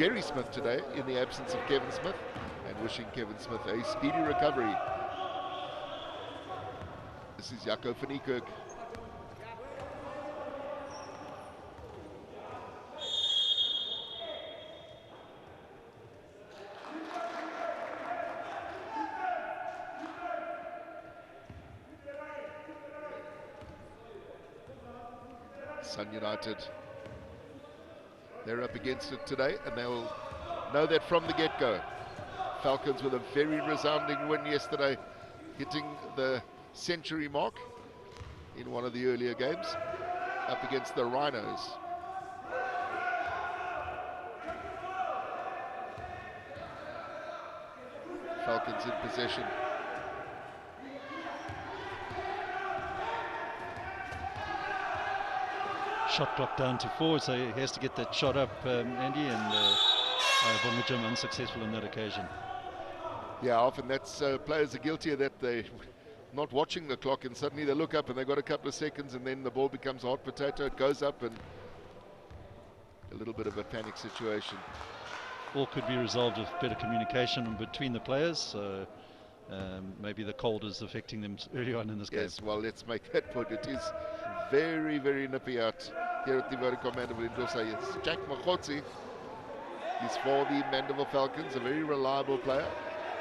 Jerry Smith today in the absence of Kevin Smith, and wishing Kevin Smith a speedy recovery. This is Jaco van Niekerk. Sun United, they're up against it today, and they'll know that from the get-go. Falcons with a very resounding win yesterday, hitting the century mark in one of the earlier games, up against the Rhinos. Falcons in possession. Shot clock down to 4, so he has to get that shot up, Andy, and Bomajim unsuccessful on that occasion. Yeah, often that's players are guilty of that. They not watching the clock, and suddenly they look up and they've got a couple of seconds, and then the ball becomes a hot potato. It goes up, and a little bit of a panic situation. All could be resolved with better communication between the players. So maybe the cold is affecting them early on in this game. Yes, well, let's make that point. It is very, very nippy out here at the Vodacom Mandeville Indoor Stadium. It's Jack Mokgotsi. He's for the Mandeville Falcons, a very reliable player.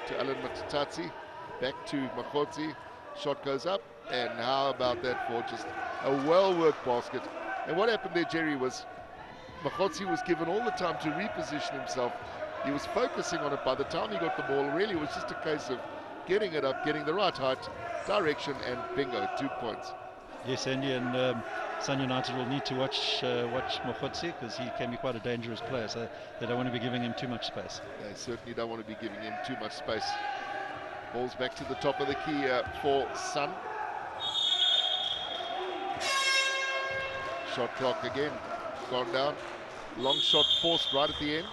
To Alan Matatatsi, back to Mokgotsi. Shot goes up, and how about that for just a well-worked basket? And what happened there, Jerry, was Mokgotsi was given all the time to reposition himself. He was focusing on it. By the time he got the ball, really it was just a case of getting it up, getting the right height, direction, and bingo, 2 points. Yes, Andy, and Sun United will need to watch Mokgotsi, because he can be quite a dangerous player, so they don't want to be giving him too much space. They certainly don't want to be giving him too much space. Ball's back to the top of the key for Sun. Shot clock again, gone down. Long shot forced right at the end.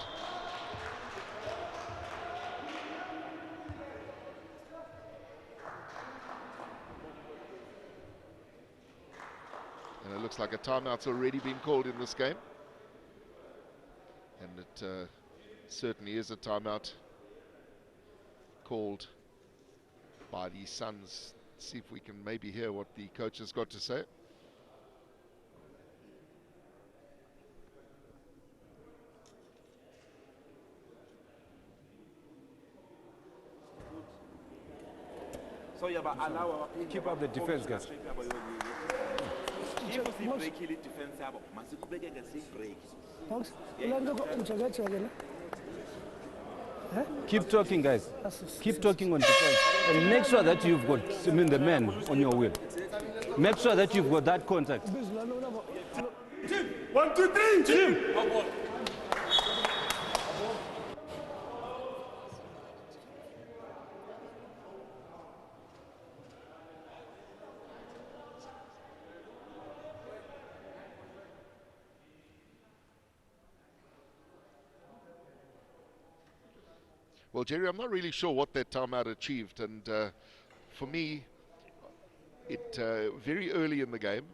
And it looks like a timeout's already been called in this game. And it certainly is a timeout called by the Suns. See if we can maybe hear what the coach has got to say. So yeah, but allow keep up the defense, guys. Keep talking, guys. Keep talking on defense, and make sure that you've got, I mean, the man on your wheel. Make sure that you've got that contact. 1, 2, 3, team. Well, Jerry, I'm not really sure what that timeout achieved, and for me, it very early in the game,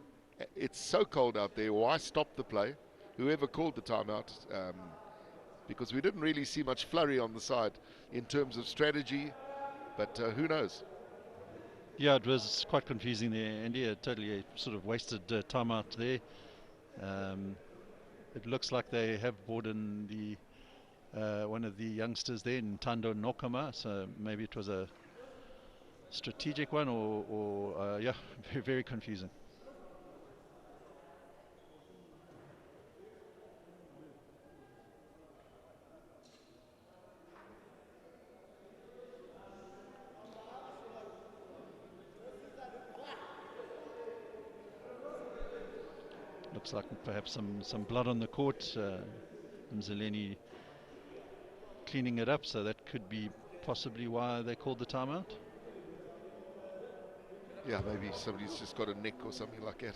it's so cold out there. Why stop the play? Whoever called the timeout, because we didn't really see much flurry on the side in terms of strategy, but who knows? Yeah, it was quite confusing there, Andy. Totally sort of wasted timeout there. It looks like they have brought in the one of the youngsters there, Ntando Nokama, so maybe it was a strategic one, or yeah, very, very confusing. Looks like perhaps some blood on the court. Mzileni cleaning it up, so that could be possibly why they called the timeout. Yeah, maybe somebody's just got a nick or something like that.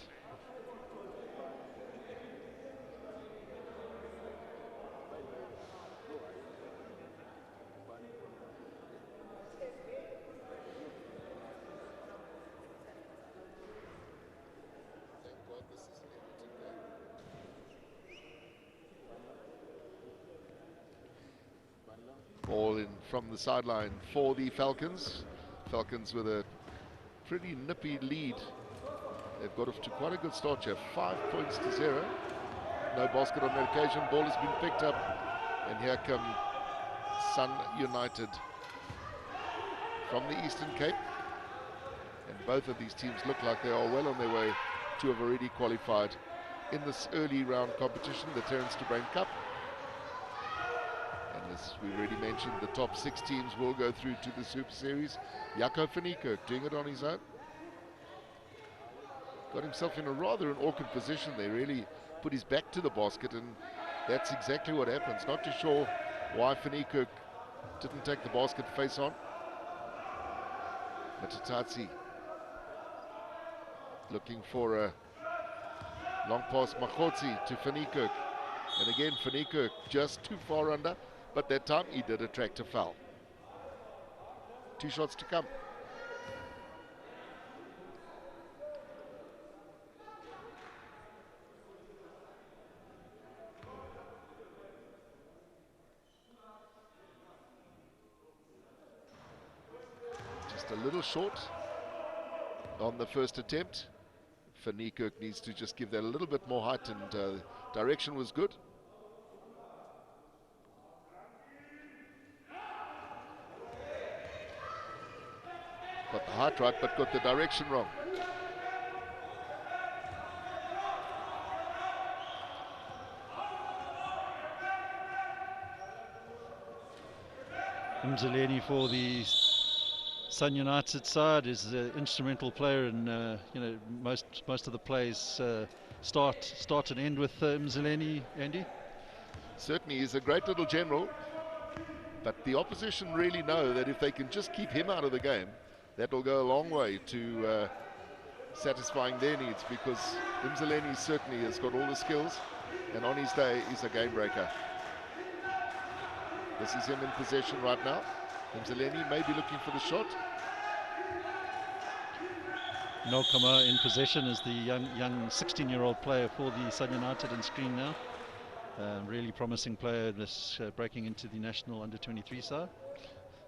Ball in from the sideline for the Falcons. Falcons with a pretty nippy lead. They've got off to quite a good start here, 5 points to 0. No basket on that occasion. Ball has been picked up, and here come Sun United from the Eastern Cape. And both of these teams look like they are well on their way to have already qualified in this early round competition, the Terence de Bruin Cup. And as we already mentioned, the top 6 teams will go through to the Super Series. Jaco van Niekerk doing it on his own. Got himself in a rather an awkward position there, really put his back to the basket, and that's exactly what happens. Not too sure why van Niekerk didn't take the basket face on. Matatatsi looking for a long pass, Machotsi to van Niekerk. And again, van Niekerk just too far under, but that time he did attract a foul. 2 shots to come. Just a little short on the first attempt. Van Niekerk needs to just give that a little bit more height, and direction was good. Got the height right, but got the direction wrong. Mzaleni for the Sun United side is an instrumental player, and most of the plays start and end with Mzaleni. Andy? Certainly, he's a great little general, but the opposition really know that if they can just keep him out of the game, that will go a long way to satisfying their needs, because Mzaleni certainly has got all the skills, and on his day is a game breaker. This is him in possession right now. Mzaleni may be looking for the shot. Nokama in possession is the young 16-year-old player for the Sun United on screen now. Really promising player, this breaking into the national under-23 side.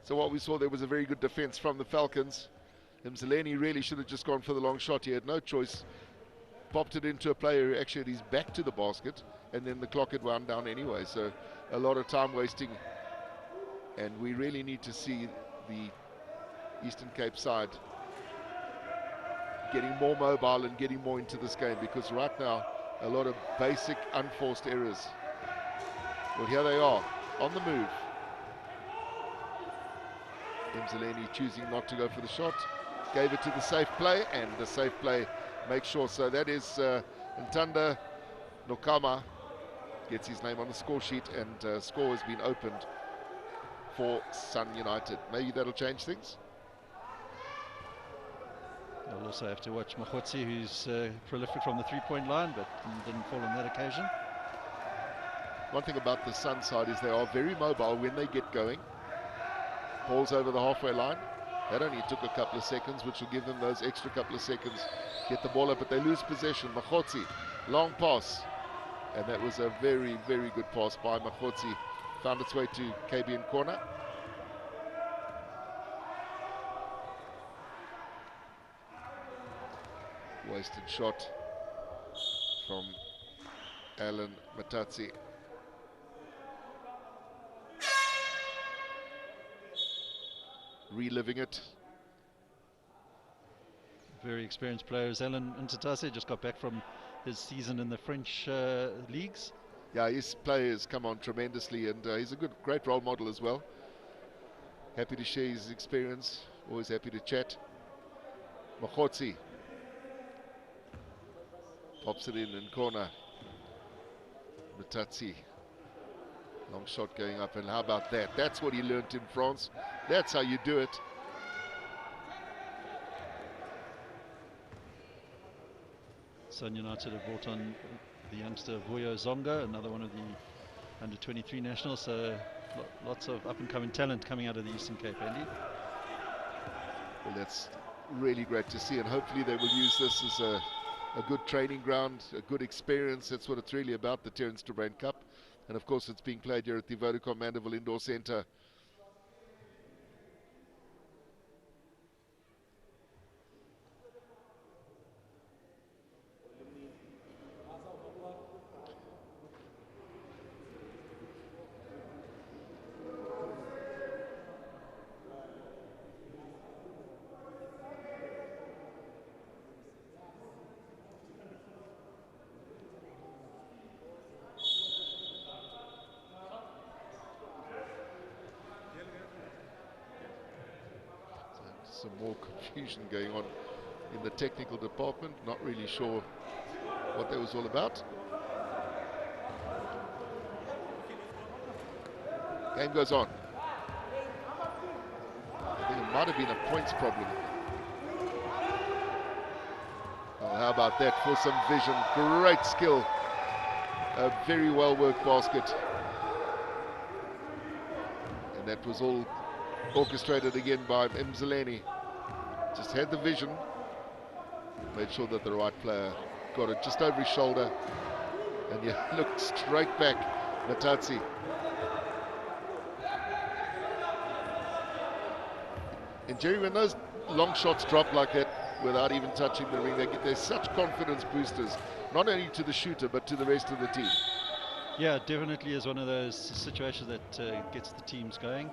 So what we saw there was a very good defense from the Falcons. Mzaleni really should have just gone for the long shot. He had no choice. Popped it into a player who actually had his back to the basket, and then the clock had wound down anyway. So a lot of time wasting. And we really need to see the Eastern Cape side getting more mobile and getting more into this game, because right now a lot of basic unforced errors. Well, here they are on the move. Mzaleni choosing not to go for the shot, gave it to the safe play, and the safe play makes sure. So that is Ntanda Nokama gets his name on the score sheet, and score has been opened for Sun United. Maybe that'll change things. They'll also have to watch Machotsi, who's prolific from the three-point line, but didn't fall on that occasion. One thing about the Sun side is they are very mobile when they get going. Ball's over the halfway line. That only took a couple of seconds, which will give them those extra couple of seconds. Get the ball up, but they lose possession. Machotsi, long pass. And that was a very, very good pass by Machotsi. Found its way to KBN corner. Wasted shot from Alan Matatsi. Reliving it. Very experienced players. Alan Ntatase just got back from his season in the French leagues. Yeah, his play has come on tremendously, and he's a great role model as well. Happy to share his experience, always happy to chat. Machotsi pops it in corner. Matatsi, long shot going up, and how about that? That's what he learnt in France. That's how you do it. Sun United have brought on the youngster Vuyo Zonga, another one of the under-23 nationals. So lots of up-and-coming talent coming out of the Eastern Cape, Andy. Well, that's really great to see, and hopefully they will use this as a good training ground, a good experience. That's what it's really about, the Terence de Bruin Cup. And of course it's being played here at the Vodacom Mandeville Indoor Centre. some more confusion going on in the technical department. Not really sure what that was all about. Game goes on. I think it might have been a points problem. Well, how about that for some vision? Great skill. A very well worked basket. And that was all orchestrated again by Mzaleni. Just had the vision. Made sure that the right player got it just over his shoulder. And you looked straight back, Matatsi. And Jerry, when those long shots drop like that without even touching the ring, they're such confidence boosters, not only to the shooter but to the rest of the team. Yeah, definitely is one of those situations that gets the teams going.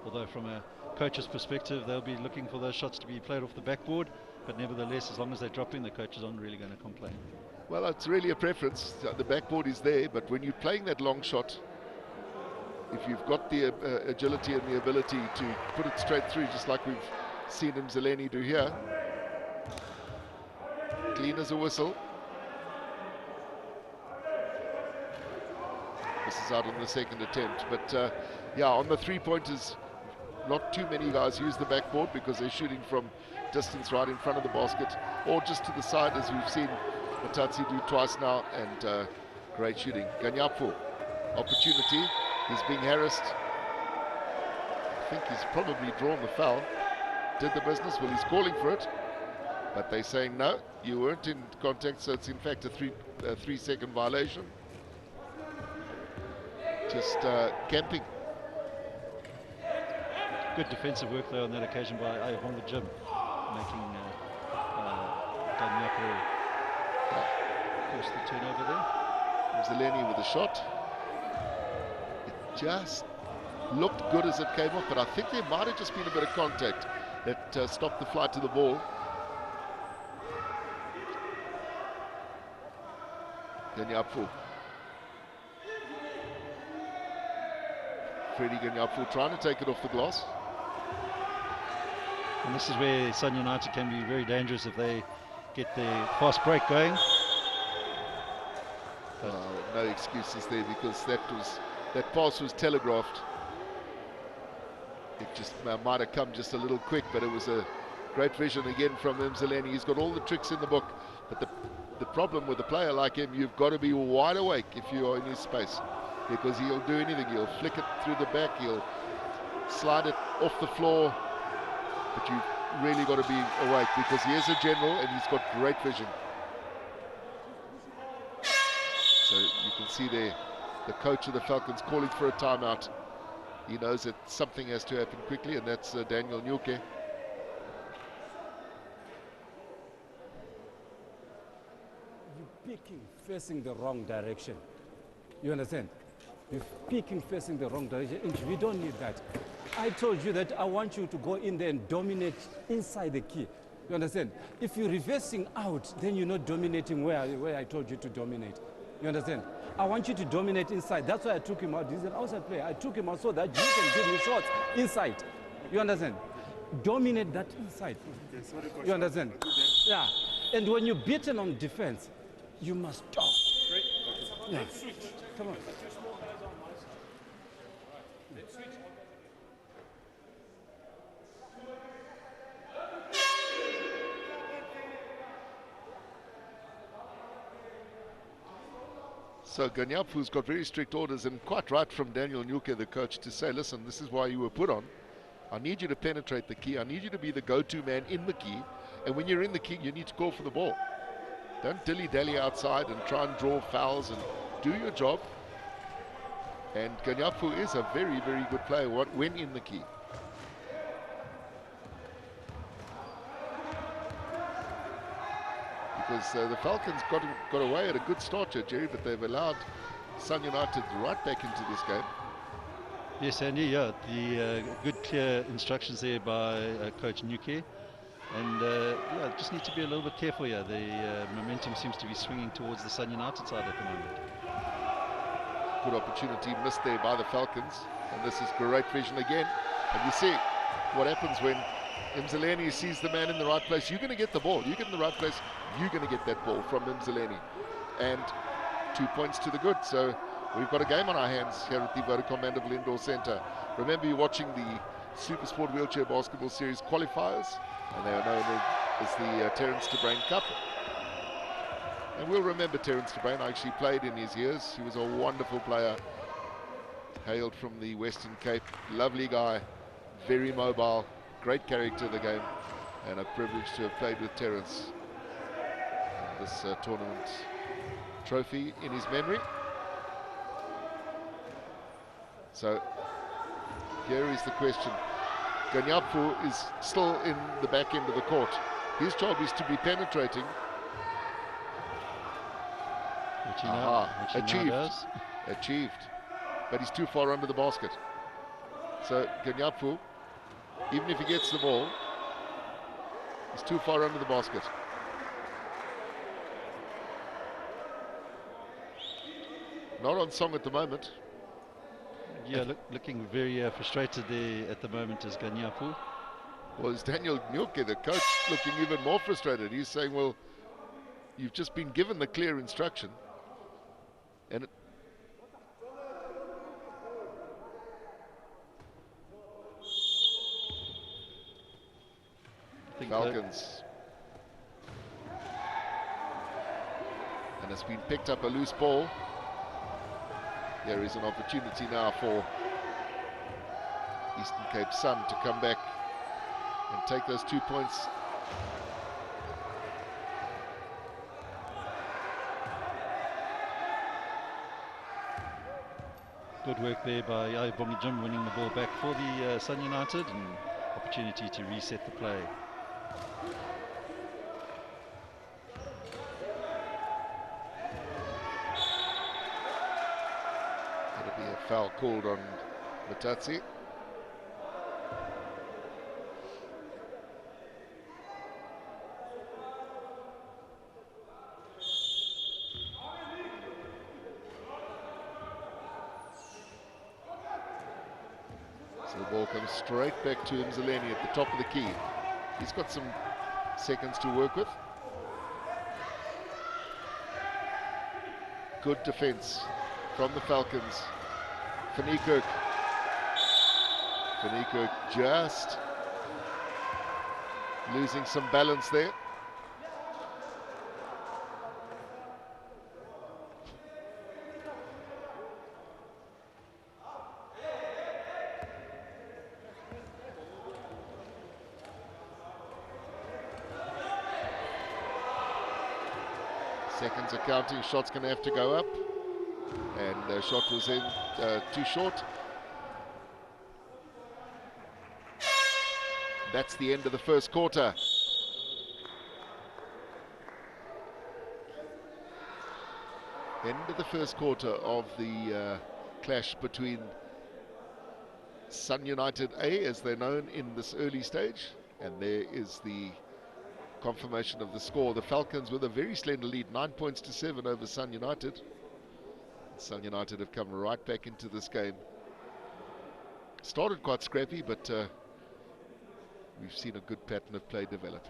Although from a coach's perspective, they'll be looking for those shots to be played off the backboard, but nevertheless, as long as they're dropping, the coaches aren't really going to complain. Well, it's really a preference. The backboard is there, but when you're playing that long shot, if you've got the agility and the ability to put it straight through, just like we've seen Mzaleni do here, clean as a whistle. This is out on the second attempt, but yeah, on the three-pointers, not too many guys use the backboard because they're shooting from distance right in front of the basket or just to the side, as we've seen Matatsi do twice now, and great shooting. Ganyapu, opportunity. He's being harassed. I think he's probably drawn the foul. Did the business. Well, he's calling for it, but they're saying no, you weren't in contact, so it's in fact a 3-second violation. Just camping. Good defensive work though on that occasion by Ivan the Jim, making Ganyapu force the turnover there. Mzaleni with a shot. It just looked good as it came off, but I think there might have just been a bit of contact that stopped the flight to the ball. Ganyapu. Freddie Ganyapu trying to take it off the glass. And this is where Sun United can be very dangerous if they get the fast break going. No excuses there, because that pass was telegraphed. It just might have come just a little quick, but it was a great vision again from Mzaleni. He's got all the tricks in the book, but the problem with a player like him, you've got to be wide awake if you are in his space, because he'll do anything. He'll flick it through the back, he'll slide it off the floor, but you've really got to be awake because he is a general and he's got great vision. So you can see there the coach of the Falcons calling for a timeout. He knows that something has to happen quickly, and that's Daniel Nyuke. You're peeking facing the wrong direction. You understand? You're peeking facing the wrong direction, and we don't need that. I told you that I want you to go in there and dominate inside the key. You understand? If you're reversing out, then you're not dominating where I told you to dominate. You understand? I want you to dominate inside. That's why I took him out. He's an outside player. I took him out so that you can give me shots inside. You understand? Dominate that inside. You understand? Yeah. And when you're beaten on defense, you must stop. Yeah. Come on. So Ganyapu's got very strict orders, and quite right from Daniel Nyuke, the coach, to say, listen, this is why you were put on. I need you to penetrate the key. I need you to be the go-to man in the key. And when you're in the key, you need to call for the ball. Don't dilly-dally outside and try and draw fouls, and do your job. And Ganyapu is a very, very good player when in the key. Because the Falcons got away at a good start here, Jerry, but they've allowed Sun United right back into this game. Yes, Andy, yeah, the good clear instructions there by Coach Nyuke. And yeah, just need to be a little bit careful here. The momentum seems to be swinging towards the Sun United side at the moment. Good opportunity missed there by the Falcons. And this is great vision again. And you see what happens when Mzaleni sees the man in the right place. You're going to get the ball. You get in the right place, you're going to get that ball from Mzaleni. And 2 points to the good. So we've got a game on our hands here at the Vodacom Mandeville Indoor Centre. Remember, you're watching the Super Sport Wheelchair Basketball Series qualifiers, and they are known as the Terence de Bruin Cup. And we'll remember Terence de Bruin. I actually played in his years. He was a wonderful player, hailed from the Western Cape. Lovely guy, very mobile, great character of the game, and a privilege to have played with Terence. This tournament trophy in his memory. So here is the question. Ganyapu is still in the back end of the court. His job is to be penetrating. Which he now does. Achieved. But he's too far under the basket. So Ganyapu, even if he gets the ball, he's too far under the basket. Not on song at the moment. Yeah, looking very frustrated there at the moment is Ganyapu. Well, it's Daniel Nyoke, the coach, looking even more frustrated. He's saying, well, you've just been given the clear instruction. And Falcons. And it's been picked up a loose ball. There is an opportunity now for Eastern Cape Sun to come back and take those 2 points. Good work there by Ayabongi Jim, winning the ball back for the Sun United, and opportunity to reset the play. It'll be a foul called on Matatsi. So the ball comes straight back to Mzaleni at the top of the key. He's got some seconds to work with. Good defense from the Falcons. Van Niekerk just losing some balance there. Seconds are counting, shot's going to have to go up. And the shot was in too short. That's the end of the first quarter. End of the first quarter of the clash between Sun United A, as they're known in this early stage, and there is the confirmation of the score. The Falcons with a very slender lead, 9 points to 7 over Sun United. Sun United have come right back into this game. Started quite scrappy, but we've seen a good pattern of play develop.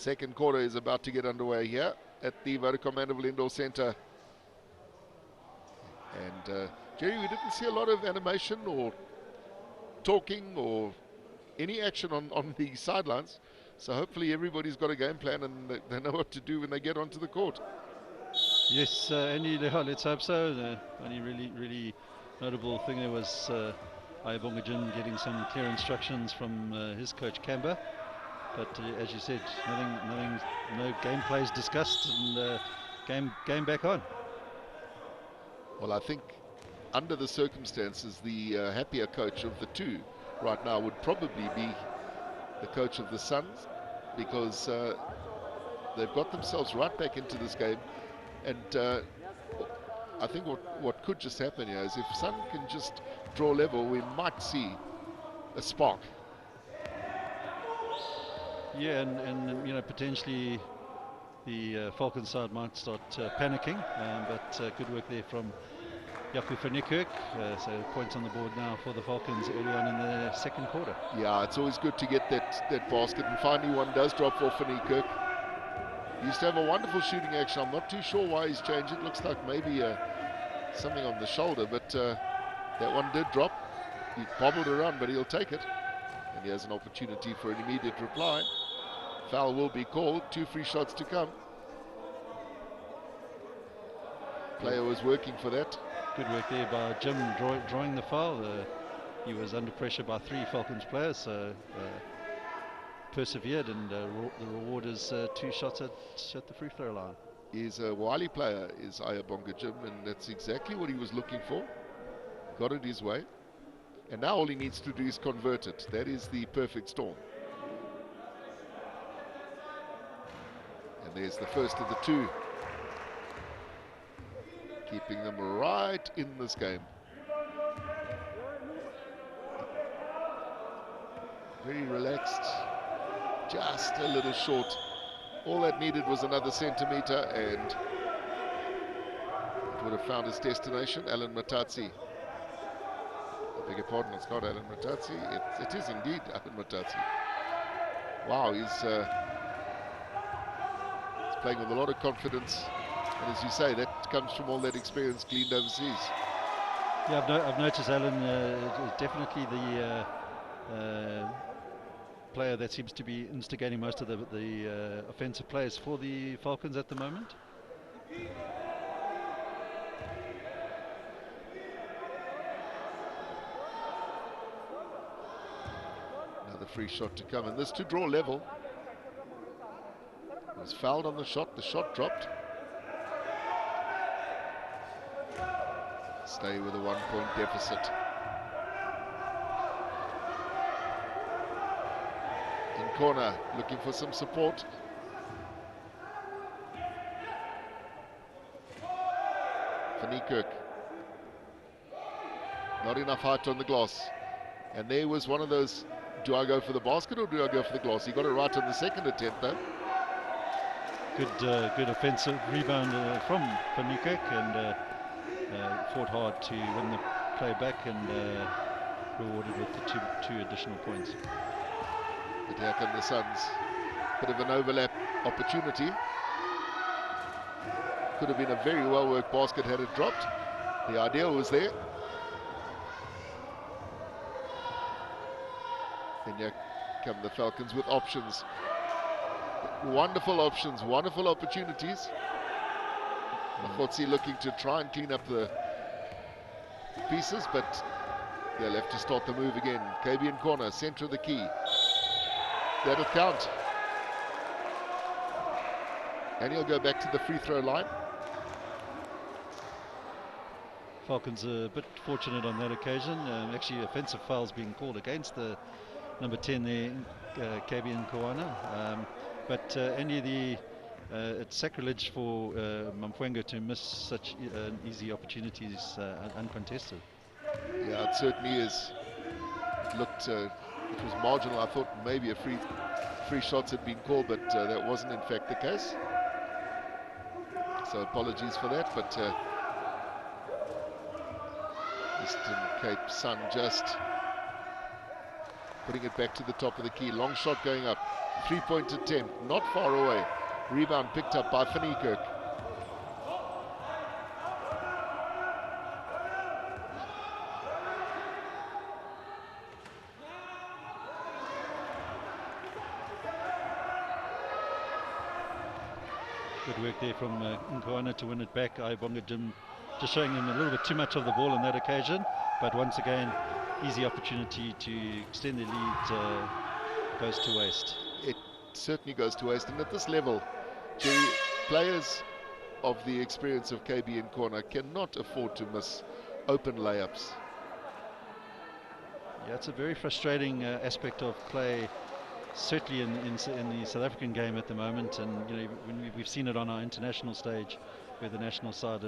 Second quarter is about to get underway here at the Vodacom Mandeville Indoor Centre. And Jerry, we didn't see a lot of animation or talking or any action on the sidelines. So hopefully everybody's got a game plan and they know what to do when they get onto the court. Yes, Andy, let's hope so. The only really notable thing there was Ayabonga Jim getting some clear instructions from his coach Kamba. But as you said, no game plays discussed, and game back on. Well, I think under the circumstances, the happier coach of the two right now would probably be the coach of the Suns, because they've got themselves right back into this game. And I think what could just happen here is if Sun can just draw level, we might see a spark. Yeah, and you know, potentially the Falcons side might start panicking, but good work there from Jaco van Niekerk. So points on the board now for the Falcons early on in the second quarter. Yeah, it's always good to get that basket, and finally one does drop for van Niekerk. He used to have a wonderful shooting action. I'm not too sure why he's changed it. Looks like maybe something on the shoulder, but that one did drop. He bobbled around, but he'll take it. And he has an opportunity for an immediate reply. Foul will be called. 2 free shots to come. Player was working for that. Good work there by Jim drawing the foul. He was under pressure by 3 Falcons players, so persevered, and the reward is 2 shots at the free throw line. He's a wily player, is Ayabonga Jim, and that's exactly what he was looking for. Got it his way. And now all he needs to do is convert it. That is the perfect storm. And there's the first of the 2. Keeping them right in this game. Very relaxed. Just a little short. All that needed was another centimeter and it would have found its destination. Alan Matatsi. I beg your pardon, it's not Alan Matatsi. It is indeed Alan Matatsi. Wow, he's playing with a lot of confidence. And as you say, that comes from all that experience gleaned overseas. Yeah, I've noticed Alan is definitely the player that seems to be instigating most of the offensive plays for the Falcons at the moment. Another free shot to come, and this to draw level. He was fouled on the shot dropped. Stay with a 1-point deficit. In corner, looking for some support. Van Niekerk. Not enough height on the glass. And there was one of those, do I go for the basket or do I go for the glass? He got it right on the second attempt though. Good offensive rebound from Van Niekerk, and fought hard to win the play back, and rewarded with the two additional points. But here come the Suns. Bit of an overlap opportunity. Could have been a very well worked basket had it dropped. The idea was there. And here come the Falcons with options. Wonderful options, wonderful opportunities. Makhotsi looking to try and clean up the pieces, but they'll have to start the move again. KB in corner, center of the key. That'll count. And he'll go back to the free throw line. Falcons a bit fortunate on that occasion. Actually, offensive fouls being called against the number 10 there, KB in Koana. But Andy, it's sacrilege for Mamfwenga to miss such easy opportunities uncontested. Yeah, it certainly is. It looked, it was marginal. I thought maybe a free shots had been called, but that wasn't in fact the case. So apologies for that, but Eastern Cape Sun just putting it back to the top of the key. Long shot going up. Three-point attempt, not far away. Rebound picked up by Van Niekerk. Good work there from Nkoana to win it back. Ibonga Jim just showing him a little bit too much of the ball on that occasion, but once again, easy opportunity to extend the lead goes to waste. It certainly goes to waste, and at this level, Jerry, players of the experience of KB in corner cannot afford to miss open layups. Yeah, it's a very frustrating aspect of play, certainly in the South African game at the moment, and you know, we've seen it on our international stage, where the national side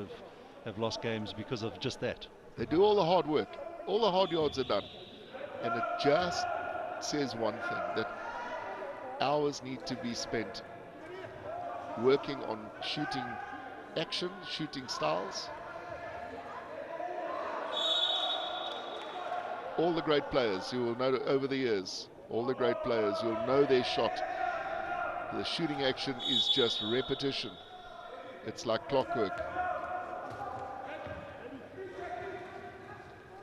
have lost games because of just that. They do all the hard work, all the hard yards are done, and it just says one thing, that hours need to be spent working on shooting action, shooting styles. All the great players you will know over the years, all the great players, you'll know their shot. The shooting action is just repetition. It's like clockwork.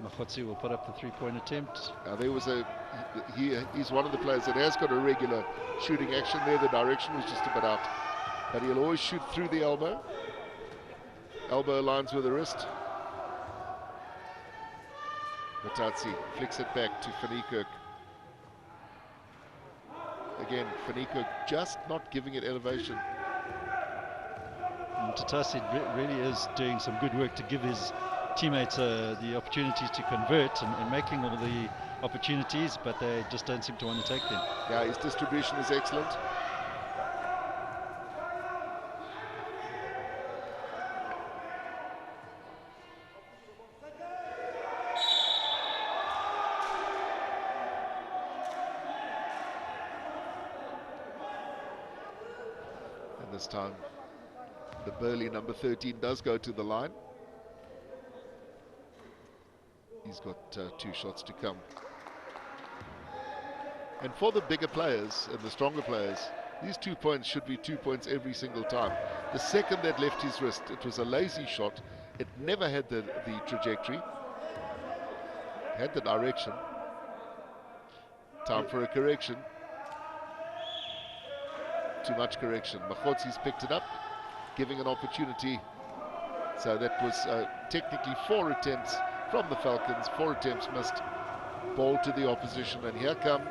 Makhotsi will put up the three-point attempt. Now there was he's one of the players that has got a regular shooting action there. The direction was just a bit out, but he'll always shoot through the elbow. Elbow aligns with the wrist. Matatsi flicks it back to Van Niekerk. Again, Van Niekerk just not giving it elevation. And Tatasi really is doing some good work to give his teammates the opportunities to convert and making all the opportunities, but they just don't seem to want to take them. Yeah, his distribution is excellent. And this time, the burly number 13 does go to the line. He's got 2 shots to come. And for the bigger players and the stronger players, these 2 points should be 2 points every single time. The second that left his wrist, it was a lazy shot. It never had the trajectory, had the direction. Time for a correction. Too much correction. Makhotsi's picked it up, giving an opportunity. So that was technically 4 attempts from the Falcons, 4 attempts missed, ball to the opposition, and here come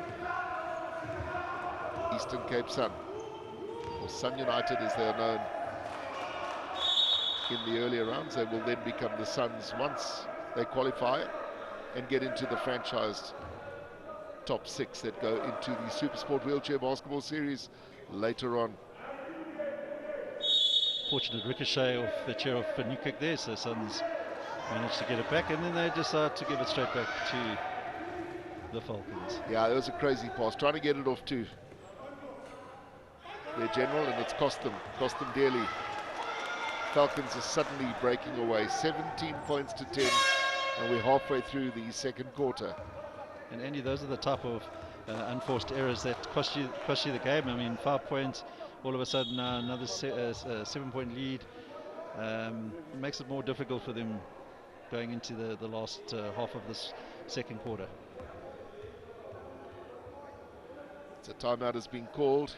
Eastern Cape Sun, or Sun United as they are known in the earlier rounds. They will then become the Suns once they qualify and get into the franchised top 6 that go into the Supersport Wheelchair Basketball Series later on. Fortunate ricochet off the chair of Van Niekerk there, so Suns managed to get it back, and then they decide to give it straight back to the Falcons. Yeah, it was a crazy pass, trying to get it off to their general, and it's cost them dearly. Falcons are suddenly breaking away, 17 points to 10, and we're halfway through the second quarter. And Andy, those are the type of unforced errors that cost you the game. I mean, 5 points, all of a sudden another 7-point lead. Makes it more difficult for them going into the last half of this second quarter. So timeout has been called.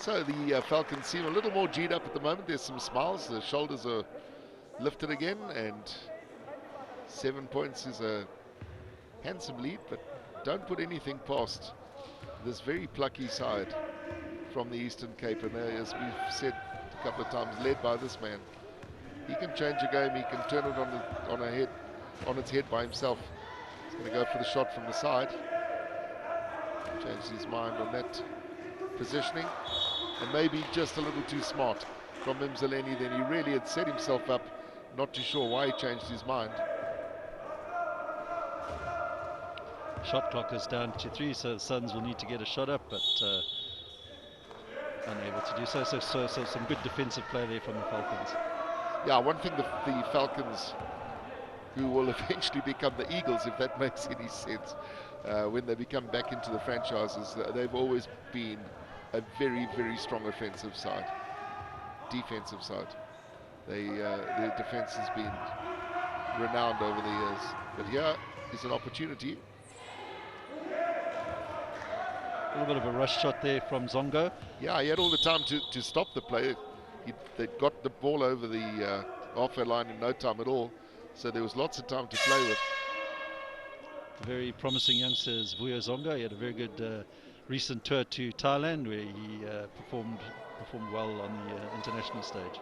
So the Falcons seem a little more G'd up at the moment. There's some smiles, the shoulders are lifted again, and 7 points is a handsome lead, but don't put anything past this very plucky side from the Eastern Cape. And as we've said a couple of times, led by this man. He can change a game, he can turn it on its head by himself. He's going to go for the shot from the side. Changed his mind on that positioning. And maybe just a little too smart from Mzaleni. Then he really had set himself up. Not too sure why he changed his mind. Shot clock is down to 3, so the Suns will need to get a shot up, but unable to do so. So some good defensive play there from the Falcons. Yeah, one thing the Falcons, who will eventually become the Eagles, if that makes any sense, when they become back into the franchises, they've always been a very, very strong offensive side, defensive side. Their defense has been renowned over the years. But here is an opportunity. A little bit of a rush shot there from Zongo. Yeah, he had all the time to stop the play. They got the ball over the halfway line in no time at all, so there was lots of time to play with. Very promising youngster is Vuyo Zongo. He had a very good recent tour to Thailand, where he performed well on the international stage.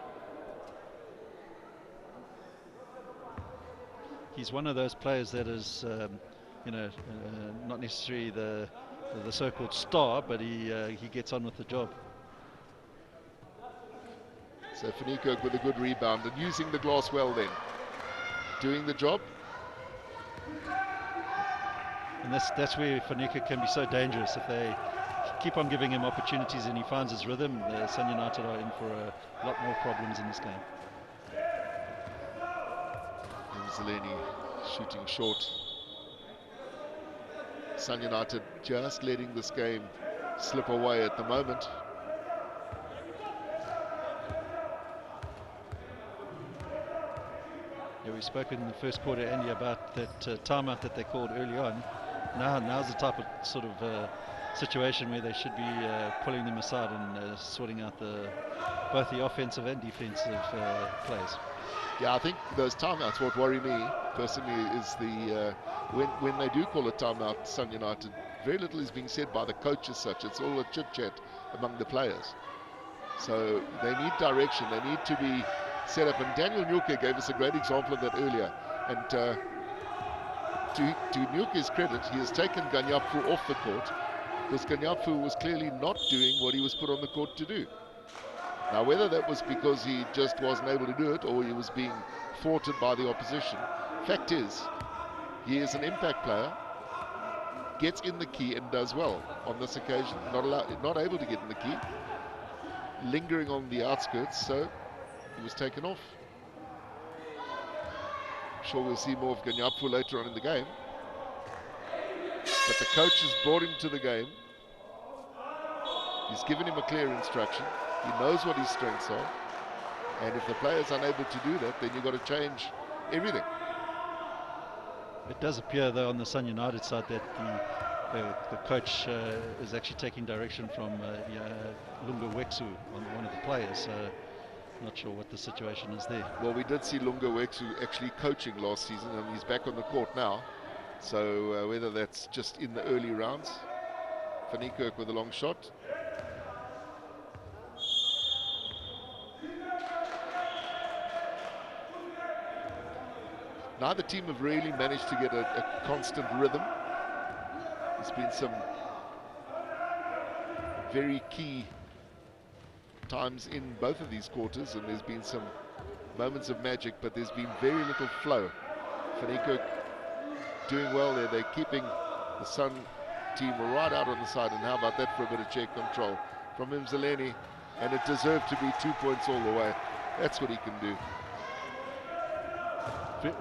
He's one of those players that is, not necessarily the so-called star, but he gets on with the job. So Faniko with a good rebound and using the glass well then. Doing the job. And that's where Faniko can be so dangerous. If they keep on giving him opportunities and he finds his rhythm, Sun United are in for a lot more problems in this game. Mzaleni shooting short. Sun United just letting this game slip away at the moment. Yeah, we spoke in the first quarter, Andy, about that timeout that they called early on. Now's the type of sort of situation where they should be pulling them aside and sorting out both the offensive and defensive plays. Yeah, I think those timeouts, what worry me personally is the when they do call a timeout, Sun United, very little is being said by the coach as such. It's all a chit-chat among the players. So they need direction, they need to be set up, and Daniel Nyuke gave us a great example of that earlier. And to Nyuke's credit, he has taken Ganyapu off the court, because Ganyapu was clearly not doing what he was put on the court to do. Now, whether that was because he just wasn't able to do it or he was being thwarted by the opposition, fact is, he is an impact player, gets in the key and does well. On this occasion, not able to get in the key, lingering on the outskirts, so he was taken off. I'm sure we'll see more of Ganyapu later on in the game. But the coach has brought him to the game. He's given him a clear instruction. He knows what his strengths are, and if the player's unable to do that, then you've got to change everything. It does appear, though, on the Sun United side that the coach is actually taking direction from Lunga Weksu on one of the players. Not sure what the situation is there. Well, we did see Lunga Weksu actually coaching last season, and he's back on the court now. So whether that's just in the early rounds. Van Niekerk with a long shot. Neither team have really managed to get a constant rhythm. There's been some very key times in both of these quarters, and there's been some moments of magic, but there's been very little flow. Van Niekerk doing well there. They're keeping the Sun team right out on the side, and how about that for a bit of check control from Mzaleni, and it deserved to be 2 points all the way. That's what he can do.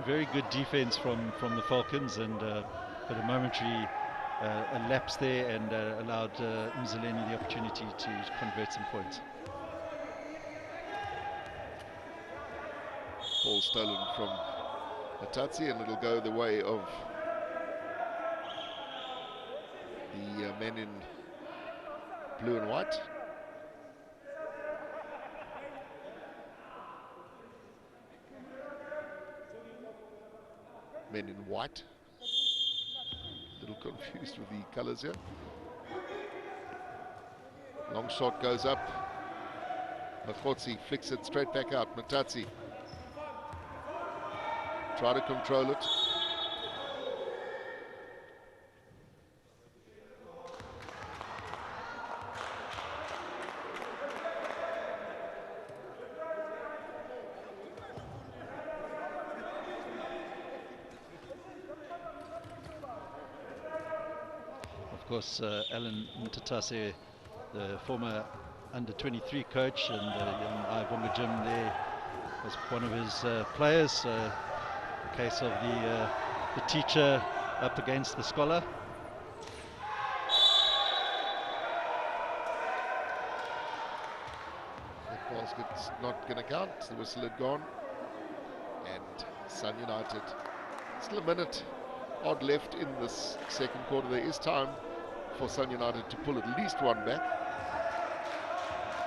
Very good defense from the Falcons, and but a momentary lapse there, and allowed Mzaleni the opportunity to convert some points. Ball stolen from Atatsi, and it'll go the way of the men in blue and white. Men in white. confused with the colours here. Long shot goes up. Makhotsi flicks it straight back out. Matatsi try to control it. Of course, Alan Mtatase, the former under-23 coach, and young Ivonga Jim there was one of his players. The case of the teacher up against the scholar. That basket's not going to count. The whistle had gone. And Sun United, still a minute odd left in this second quarter. There is time for Sun United to pull at least one back.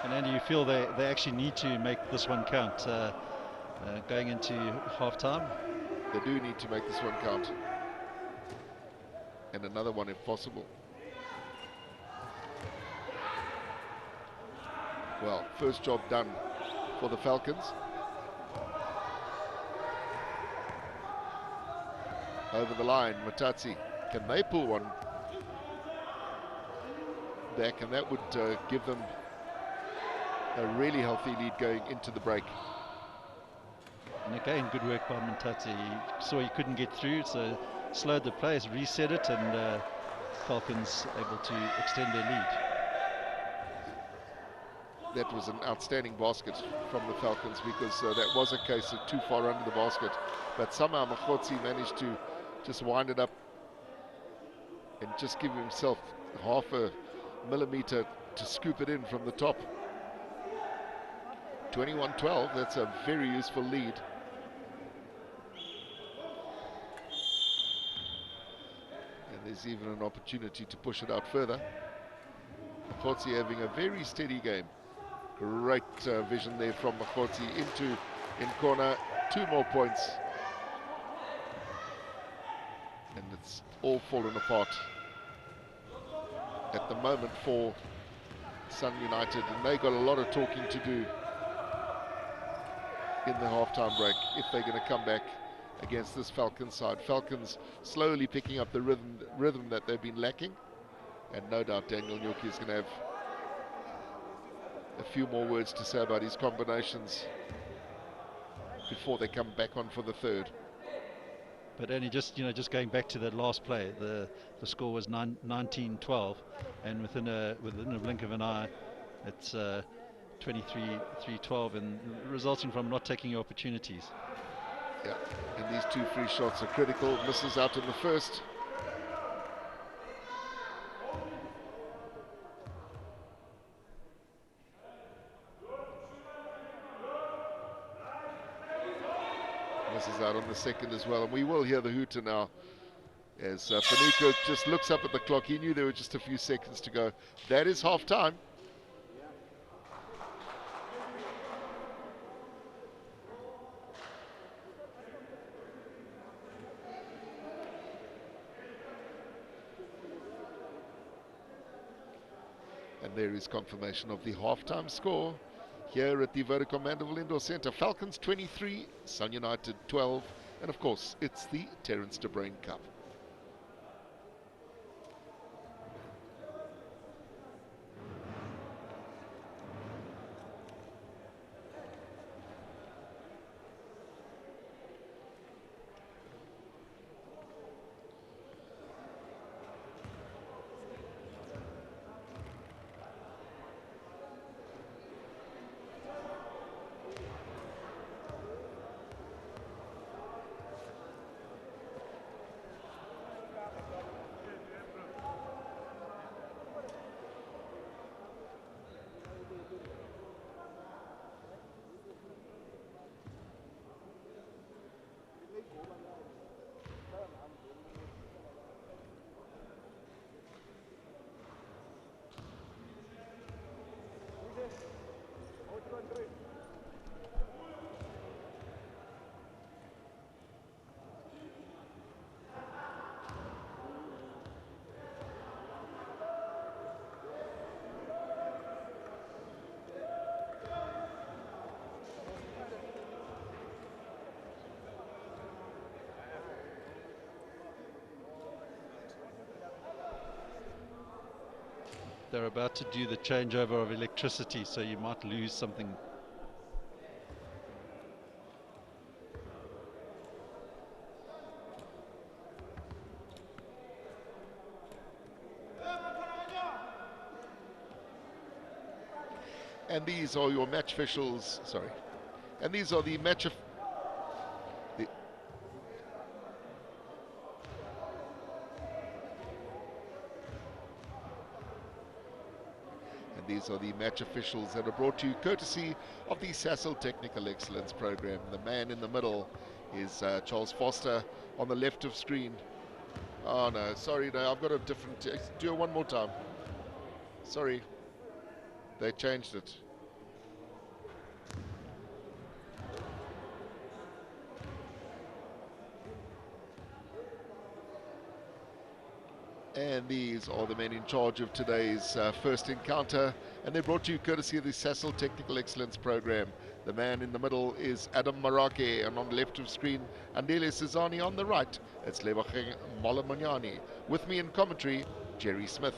And Andy, you feel they actually need to make this one count going into half-time? They do need to make this one count. And another one if possible. Well, first job done for the Falcons. Over the line, Matatsi. Can they pull one back? And that would give them a really healthy lead going into the break. And again, good work by Matatsi. He saw he couldn't get through, so slowed the play, reset it, and Falcons able to extend their lead. That was an outstanding basket from the Falcons, because that was a case of too far under the basket. But somehow Makhotsi managed to just wind it up and just give himself half a millimeter to scoop it in from the top. 21-12, that's a very useful lead. And there's even an opportunity to push it out further. Makhotsi having a very steady game. Great vision there from Makhotsi in corner. 2 more points. And it's all fallen apart at the moment for Sun United, and they got a lot of talking to do in the halftime break if they're going to come back against this Falcons side. Falcons slowly picking up the rhythm that they've been lacking, and no doubt Daniel Nyoki is going to have a few more words to say about his combinations before they come back on for the third. But only just going back to that last play, the score was 19-12, and within a blink of an eye, it's 23-12, and resulting from not taking your opportunities. Yeah, and these 2 free shots are critical. Misses out in the first. Misses out on the second as well, and we will hear the hooter now as Panuka just looks up at the clock. He knew there were just a few seconds to go. That is half time. And there is confirmation of the halftime score here at the Vodacom Mandeville Indoor Centre. Falcons 23, Sun United 12, and of course it's the Terence de Bruin Cup. they're about to do the changeover of electricity, so you might lose something. And these are your match officials. Sorry. And these are the match of the and these are the match officials that are brought to you courtesy of the Sasol Technical Excellence Program. The man in the middle is Charles Foster on the left of screen. Oh no, sorry, no, I've got a different. Do it one more time. Sorry, they changed it. And these are the men in charge of today's first encounter, and they're brought to you courtesy of the Sasol Technical Excellence Program. The man in the middle is Adam Marake, and on the left of screen, Andile Cezani. On the right, it's Lebogang Molamanyani. With me in commentary, Jerry Smith.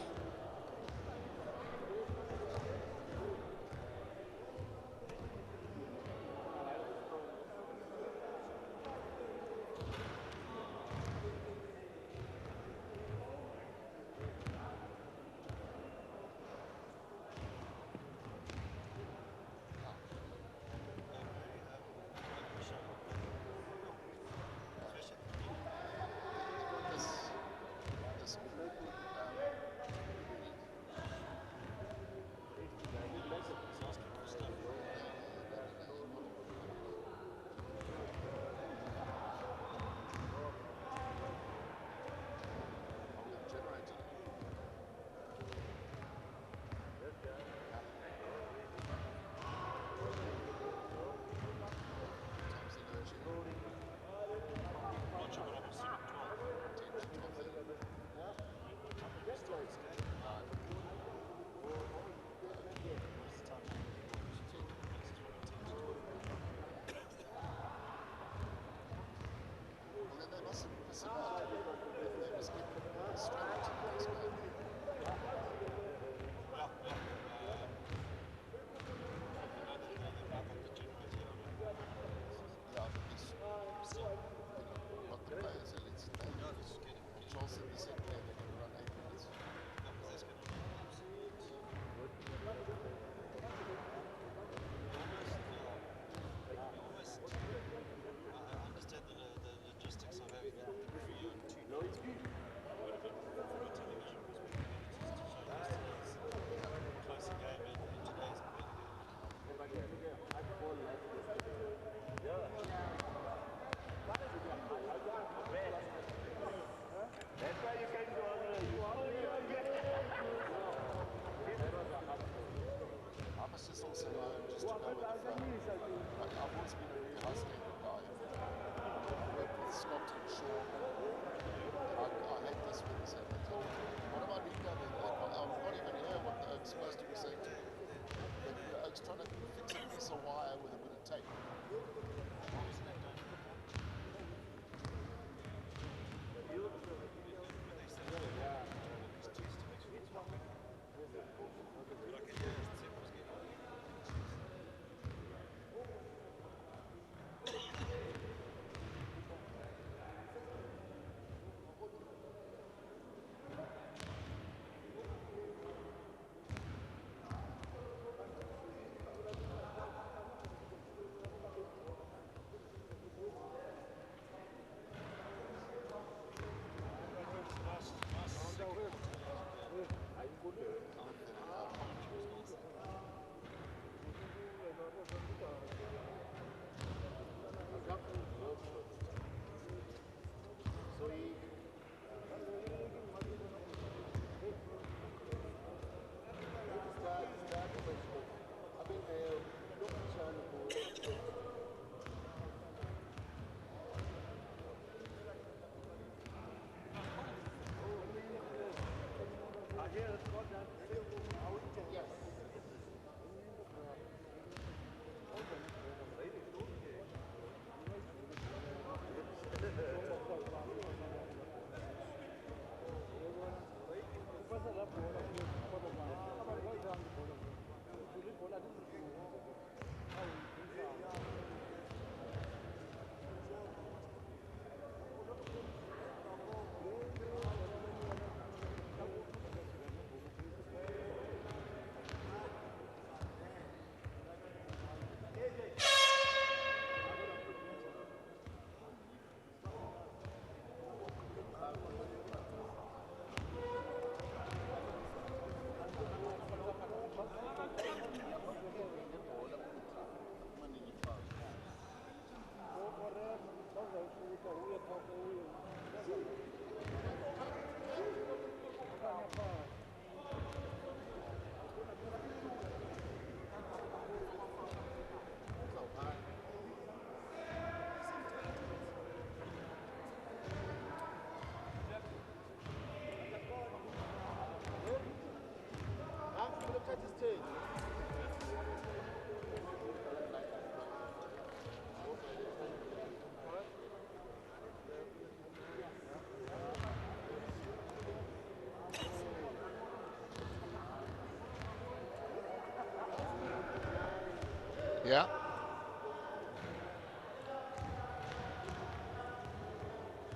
Yeah.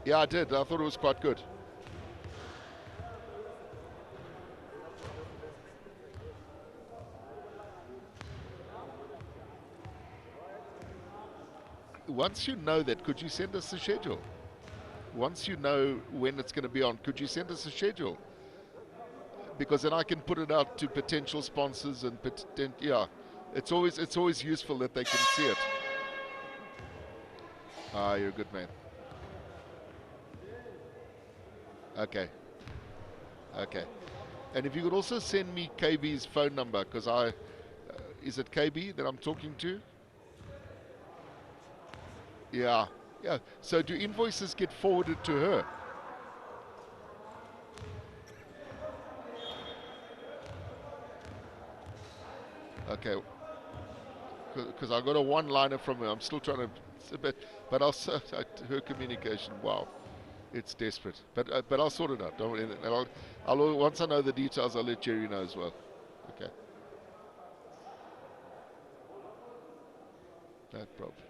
Yeah, I did. I thought it was quite good. Once you know that, could you send us the schedule? Once you know when it's going to be on, could you send us a schedule? Because then I can put it out to potential sponsors and yeah, it's always useful that they can see it. Ah, you're a good man. Okay. Okay. And if you could also send me KB's phone number, because is it KB that I'm talking to? Yeah. Yeah. So do invoices get forwarded to her? Okay. Because I got a one-liner from her. I'm still trying to, but her communication. Wow, it's desperate. But I'll sort it out. Don't worry. And I'll once I know the details, I'll let Jerry know as well. Okay. No problem.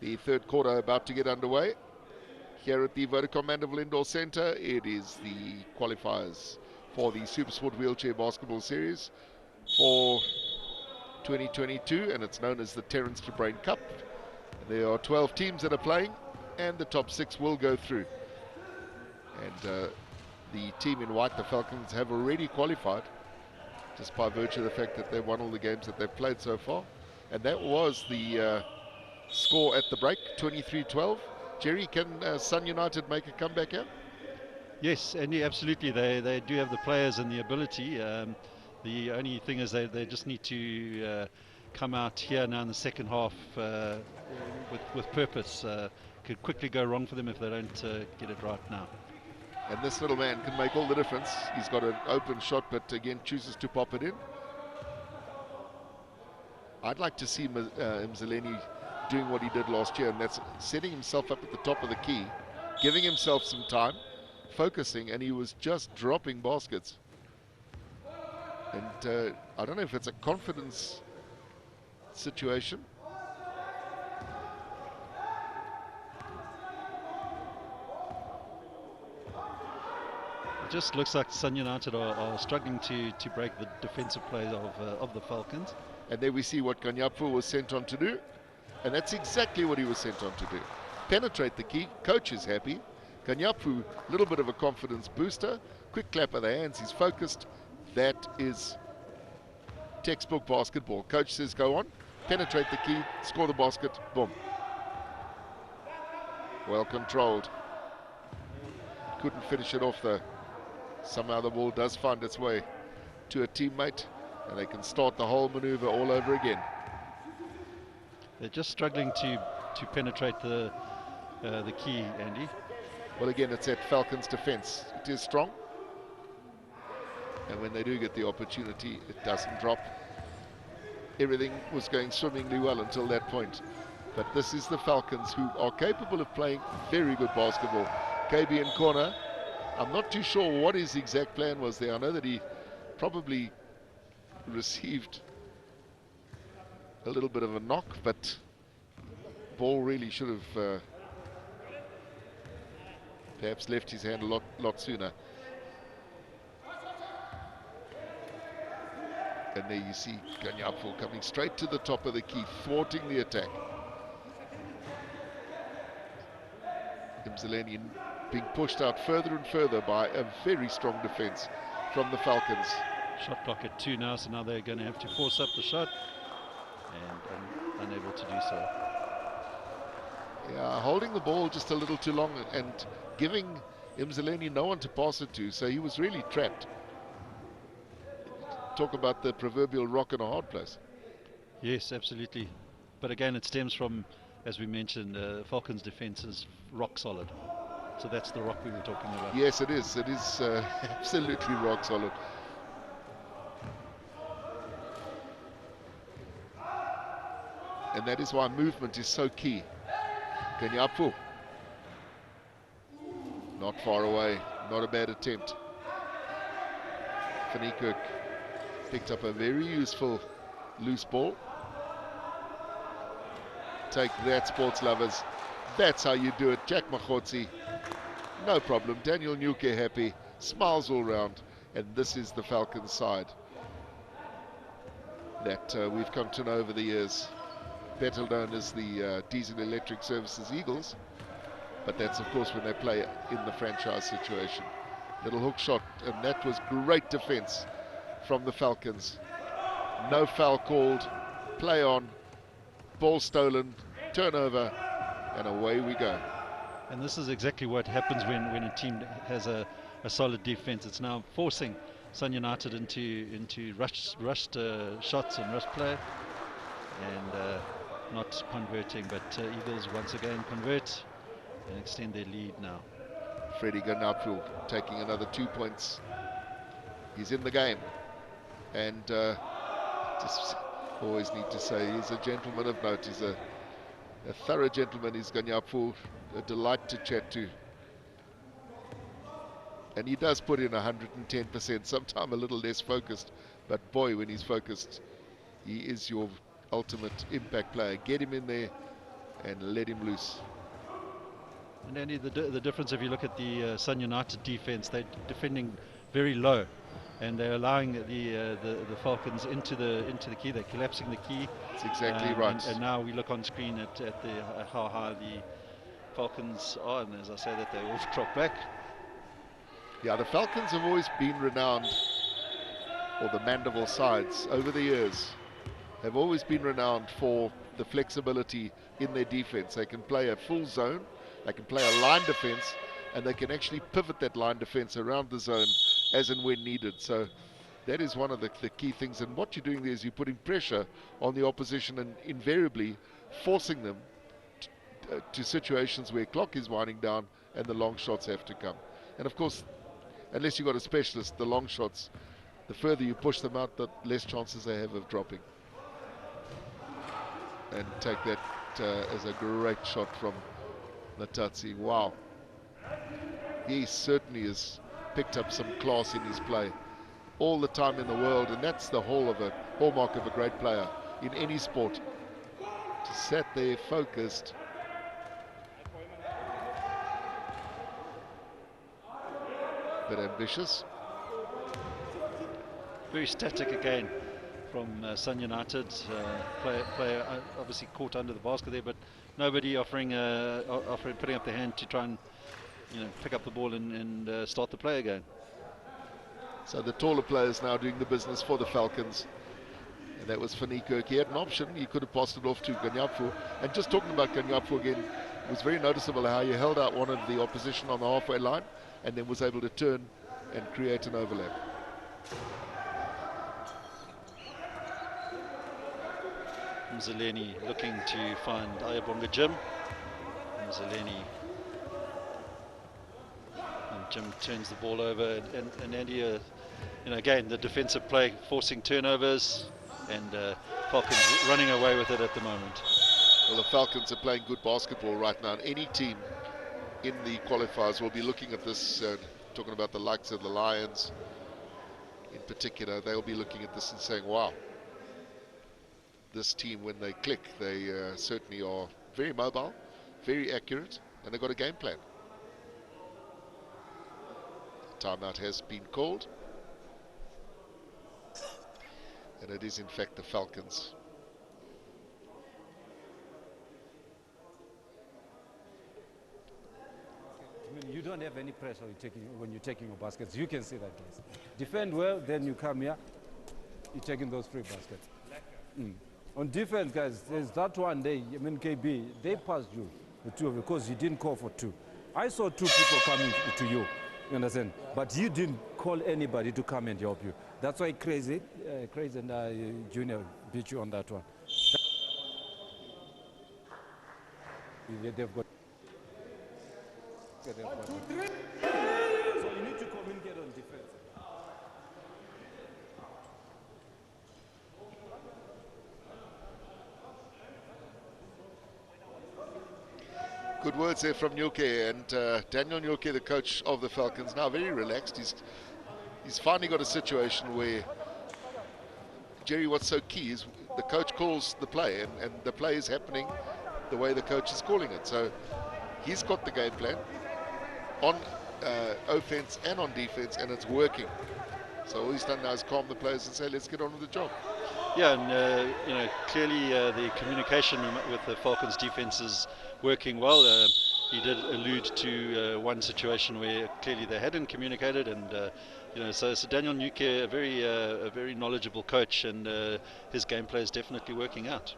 The third quarter about to get underway. Here at the Vodacom Mandeville Indoor Centre, it is the qualifiers for the Supersport Wheelchair Basketball Series for 2022, and it's known as the Terence de Bruin Cup. There are 12 teams that are playing, and the top 6 will go through. And the team in white, the Falcons, have already qualified, just by virtue of the fact that they've won all the games that they've played so far. And that was the score at the break, 23-12. Jerry, can Sun United make a comeback here? Yes, and yeah, absolutely. They do have the players and the ability. The only thing is they just need to come out here now in the second half with purpose. Could quickly go wrong for them if they don't get it right now. And this little man can make all the difference. He's got an open shot, but again chooses to pop it in. I'd like to see Mzaleni doing what he did last year, and that's setting himself up at the top of the key, giving himself some time, focusing, and he was just dropping baskets. And I don't know if it's a confidence situation. It just looks like Sun United are struggling to break the defensive plays of the Falcons. And there we see what Kanyapu was sent on to do. And that's exactly what he was sent on to do. Penetrate the key. Coach is happy. Kanyapu, a little bit of a confidence booster. Quick clap of the hands. He's focused. That is textbook basketball. Coach says go on. Penetrate the key. Score the basket. Boom. Well controlled. Couldn't finish it off though. Somehow the ball does find its way to a teammate, and they can start the whole maneuver all over again. They're just struggling to penetrate the key, Andy. Well, again, it's at Falcons' defense. It is strong, and when they do get the opportunity, it doesn't drop. Everything was going swimmingly well until that point. But this is the Falcons, who are capable of playing very good basketball. KB in corner. I'm not too sure what his exact plan was there. I know that he probably received a little bit of a knock, but ball really should have perhaps left his hand a lot sooner. And there you see Kanyapu coming straight to the top of the key, thwarting the attack. Mzaleni being pushed out further and further by a very strong defense from the Falcons. Shot clock at 2 now, so now they're going to have to force up the shot, and unable to do so. Yeah, holding the ball just a little too long and giving Mzaleni no one to pass it to, so he was really trapped. Talk about the proverbial rock in a hard place. Yes, absolutely. But again, it stems from, as we mentioned, Falcons' defense is rock solid. So that's the rock we were talking about. Yes, it is. It is absolutely rock solid. And that is why movement is so key. Kenyapu. Not far away. Not a bad attempt. Fanny picked up a very useful loose ball. Take that, sports lovers. That's how you do it. Jack Makhotsi, no problem. Daniel Nyuke happy, smiles all round, and this is the Falcons side that we've come to know over the years. Better known as the Diesel Electric Services Eagles, but that's of course when they play in the franchise situation. Little hook shot, and that was great defense from the Falcons. No foul called, play on, ball stolen, turnover, and away we go. And this is exactly what happens when a team has a solid defense. It's now forcing Sun United into rushed shots and rush play, and not converting. But Eagles once again convert and extend their lead now. Freddie Ganapfu taking another 2 points. He's in the game, and just always need to say he's a gentleman of note. He's a thorough gentleman. He's Ganapfu, a delight to chat to, and he does put in 110%, sometimes a little less focused, but boy, when he's focused, he is your ultimate impact player. Get him in there and let him loose. And Andy, the difference, if you look at the Sun United defense, they're defending very low, and they're allowing the Falcons into the key. They're collapsing the key. That's exactly right. And now we look on screen at how high the Falcons are, and as I say that, they all drop back. Yeah, the Falcons have always been renowned, or the Mandeville sides over the years have always been renowned for the flexibility in their defense. They can play a full zone, they can play a line defense, and they can actually pivot that line defense around the zone as and when needed. So that is one of the key things, and what you're doing there is you're putting pressure on the opposition and invariably forcing them to situations where clock is winding down and the long shots have to come. And of course, unless you've got a specialist, the long shots, the further you push them out, the less chances they have of dropping. And take that as a great shot from Natatsi. Wow. He certainly has picked up some class in his play all the time in the world, and that's the hallmark of a great player in any sport. Just sat there focused. But ambitious. Very static again from Sun United. Player obviously caught under the basket there, but nobody offering putting up their hand to try and pick up the ball and start the play again. So the taller players now doing the business for the Falcons. And that was Fanny Kirk. He had an option. He could have passed it off to Ganapfu. And just talking about Ganapfu again, it was very noticeable how he held out one of the opposition on the halfway line and then was able to turn and create an overlap. Mzaleni looking to find Ayabonga Jim. Mzaleni, and Jim turns the ball over, and Andy, again the defensive play forcing turnovers, and Falcons running away with it at the moment. Well, the Falcons are playing good basketball right now, and any team in the qualifiers will be looking at this, talking about the likes of the Lions in particular. They'll be looking at this and saying, wow, this team, when they click, they certainly are very mobile, very accurate, and they've got a game plan. The timeout has been called, and it is in fact the Falcons. you don't have any pressure when you're taking your baskets. You can see that, guys. Defend well, then you come here, you're taking those free baskets. On defense, guys, there's that one day, I mean, KB, they passed you, the two of you, because you didn't call for two. I saw two people coming to you, you understand? But you didn't call anybody to come and help you. That's why Crazy and Junior beat you on that one. They've got. 1, 2, 3. So you need to communicate on defense. Good words there from Nyoke, and Daniel Nyoke, the coach of the Falcons, now very relaxed. He's finally got a situation where, Jerry, what's so key is the coach calls the play, and the play is happening the way the coach is calling it. So he's got the game plan on offense and on defense, and it's working. So all he's done now is calm the players and say, let's get on with the job. Yeah, and you know, clearly the communication with the Falcons defense is working well. He did allude to one situation where clearly they hadn't communicated, and you know, so Daniel Nyoke, a very knowledgeable coach, and his gameplay is definitely working out.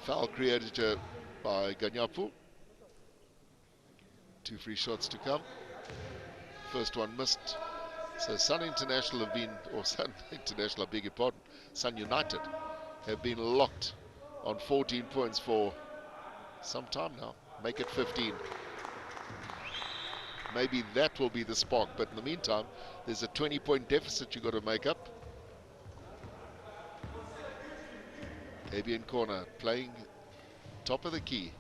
Foul created by Ganyapu. 2 free shots to come. First one missed. So Sun International have been, or Sun International, I beg your pardon, Sun United have been locked on 14 points for some time now. Make it 15. Maybe that will be the spark, but in the meantime, there's a 20-point deficit you've got to make up. Abian corner, playing top of the key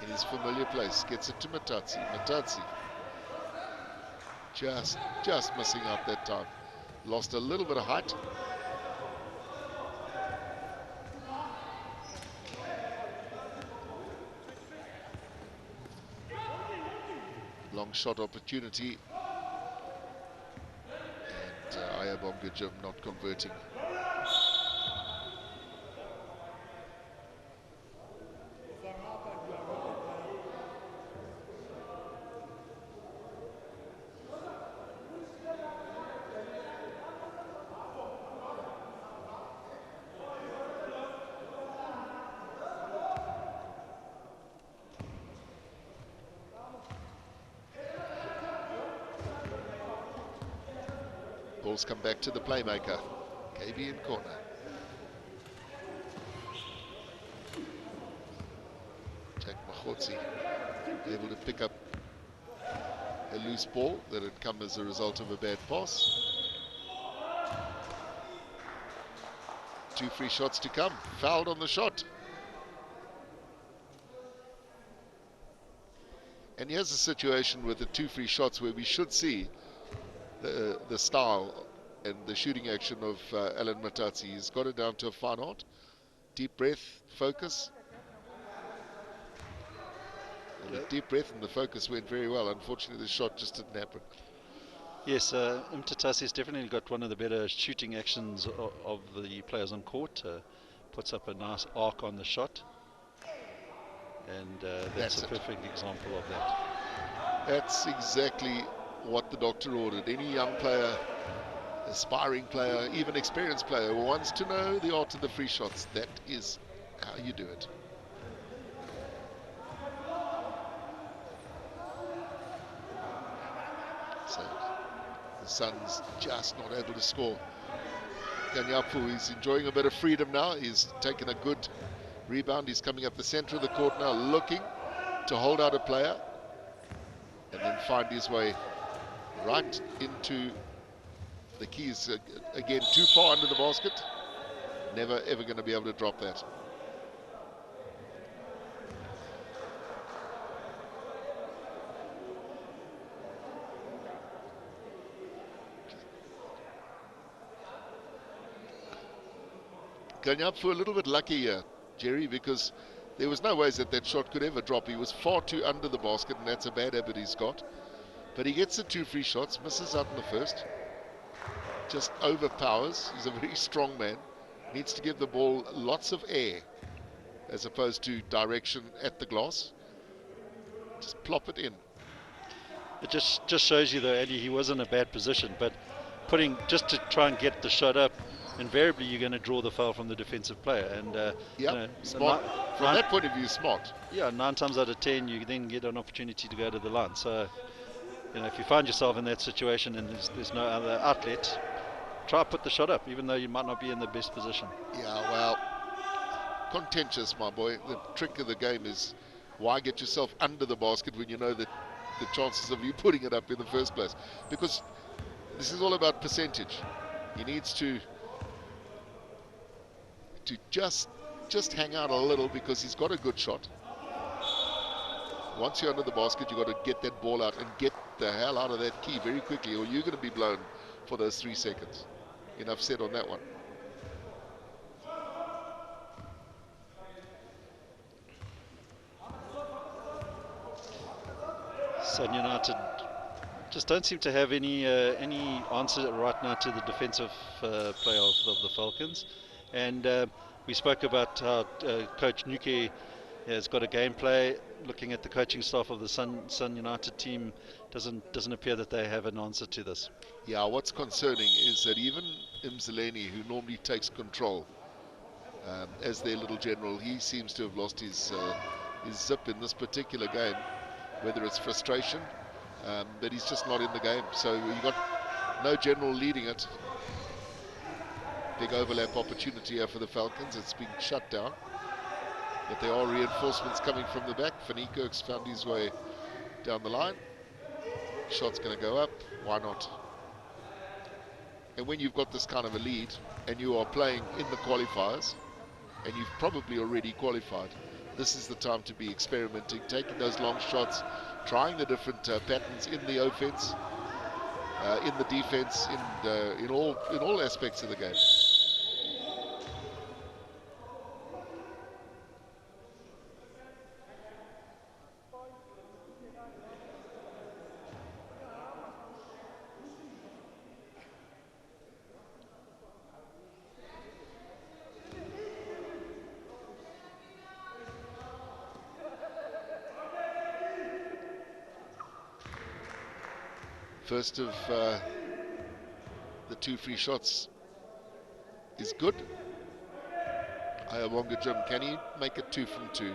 in his familiar place. Gets it to Matatsi. Matatsi just missing out that time. Lost a little bit of height. Long shot opportunity. And Ayabonga Jim not converting. Balls come back to the playmaker, KB in corner. Jack Mahotsi able to pick up a loose ball that had come as a result of a bad pass. 2 free shots to come, fouled on the shot. And here's a situation with the 2 free shots where we should see the style and the shooting action of Alan Matatsi. He's got it down to a fine art. Deep breath, focus. And the deep breath and the focus went very well. Unfortunately, the shot just didn't happen. Yes, Matatsi has definitely got one of the better shooting actions of the players on court. Puts up a nice arc on the shot. And that's a perfect example of that. That's exactly what the doctor ordered. Any young player, aspiring player, even experienced player who wants to know the art of the free shots, that is how you do it. So the Suns just not able to score. Ganyapu is enjoying a bit of freedom now. He's taken a good rebound. He's coming up the center of the court now, looking to hold out a player and then find his way right into the keys. Again, too far under the basket. Never ever going to be able to drop that. Ganyapu a little bit lucky here, Jerry, because there was no ways that that shot could ever drop. He was far too under the basket, and that's a bad habit he's got. But he gets the 2 free shots, misses out in the first. Just overpowers. He's a very strong man. Needs to give the ball lots of air. as opposed to direction at the glass. Just plop it in. It just shows you, though, Eddie, he was in a bad position, but putting just to try and get the shot up, invariably you're going to draw the foul from the defensive player. And yeah, smart. From that point of view, smart. Yeah, 9 times out of 10, you then get an opportunity to go to the line. So, if you find yourself in that situation and there's no other outlet, try to put the shot up, even though you might not be in the best position. Yeah, well, contentious, my boy. The trick of the game is why get yourself under the basket when you know that the chances of you putting it up in the first place, because this is all about percentage. He needs to just hang out a little, because he's got a good shot. Once you're under the basket, you've got to get that ball out and get the hell out of that key very quickly, or you're going to be blown for those 3 seconds. Enough said on that one. Sun United just don't seem to have any answer right now to the defensive play of the Falcons. And we spoke about how Coach Nuke has got a gameplay. Looking at the coaching staff of the Sun United team, doesn't appear that they have an answer to this. Yeah, what's concerning is that even Mzileni, who normally takes control as their little general, he seems to have lost his zip in this particular game. Whether it's frustration, that he's just not in the game. So you got no general leading it. Big overlap opportunity here for the Falcons. It's been shut down. But there are reinforcements coming from the back. Van Niekerk's found his way down the line. Shot's going to go up. Why not? And when you've got this kind of a lead and you are playing in the qualifiers, and you've probably already qualified, this is the time to be experimenting, taking those long shots, trying the different patterns in the offense, in the defense, in all aspects of the game. First of the 2 free shots is good. Ayabonga Jim, can he make it 2 from 2?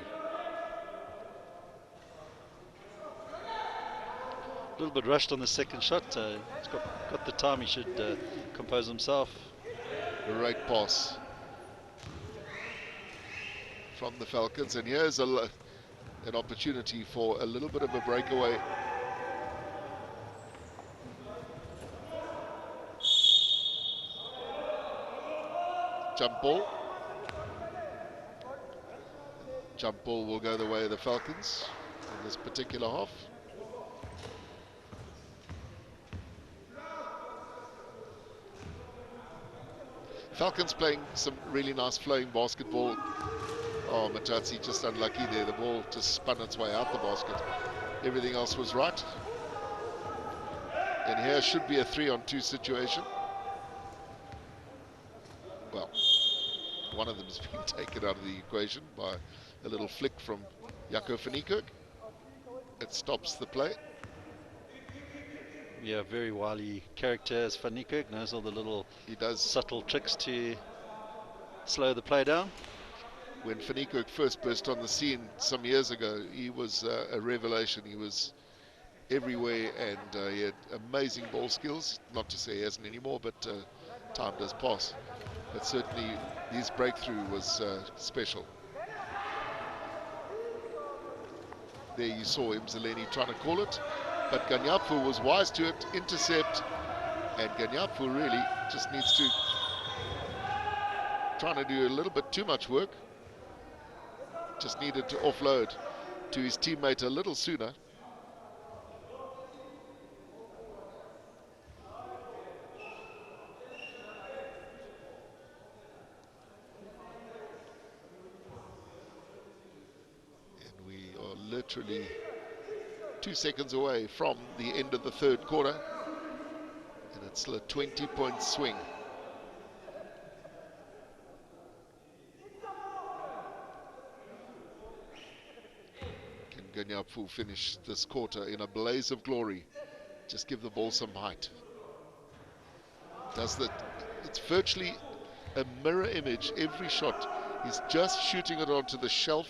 A little bit rushed on the second shot. He's got the time. He should compose himself. Great pass from the Falcons, and here's an opportunity for a little bit of a breakaway. Jump ball. Jump ball will go the way of the Falcons in this particular half. Falcons playing some really nice flowing basketball. Oh, Matatsi just unlucky there. The ball just spun its way out the basket. Everything else was right. And here should be a 3-on-2 situation. Well, one of them has been taken out of the equation by a little flick from Jaco van Niekerk. It stops the play. Yeah, very wily character as Van Niekerk, knows all the little subtle tricks to slow the play down. When Van Niekerk first burst on the scene some years ago, he was a revelation. He was everywhere, and he had amazing ball skills. Not to say he hasn't anymore, but time does pass. But certainly his breakthrough was special. There you saw Mzileni trying to call it, but Ganyapu was wise to it, intercept, and Ganyapu really just needs to, trying to do a little bit too much work, just needed to offload to his teammate a little sooner. Literally 2 seconds away from the end of the third quarter, and it's still a 20-point swing. Ganyap will finish this quarter in a blaze of glory. Just give the ball some height. Does that? It's virtually a mirror image. Every shot is just shooting it onto the shelf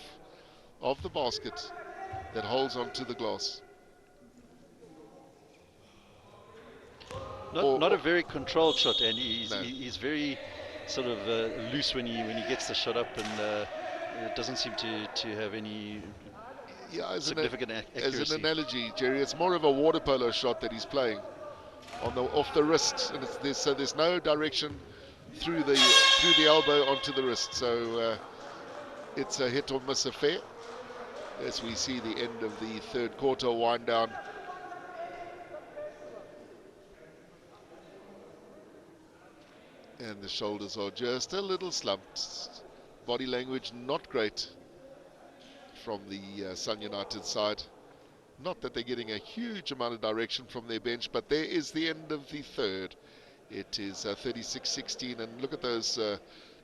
of the basket that holds onto the glass. Not a very controlled shot, and he's, No. he's very sort of loose when he gets the shot up, and it doesn't seem to have any significant accuracy. As an analogy, Jerry, it's more of a water polo shot that he's playing on the off the wrist, and so there's no direction through the elbow onto the wrist. So it's a hit or miss affair as we see the end of the third quarter wind down. And the shoulders are just a little slumped. Body language not great from the Sun United side. Not that they're getting a huge amount of direction from their bench, but there is the end of the third. It is 36-16, and look at those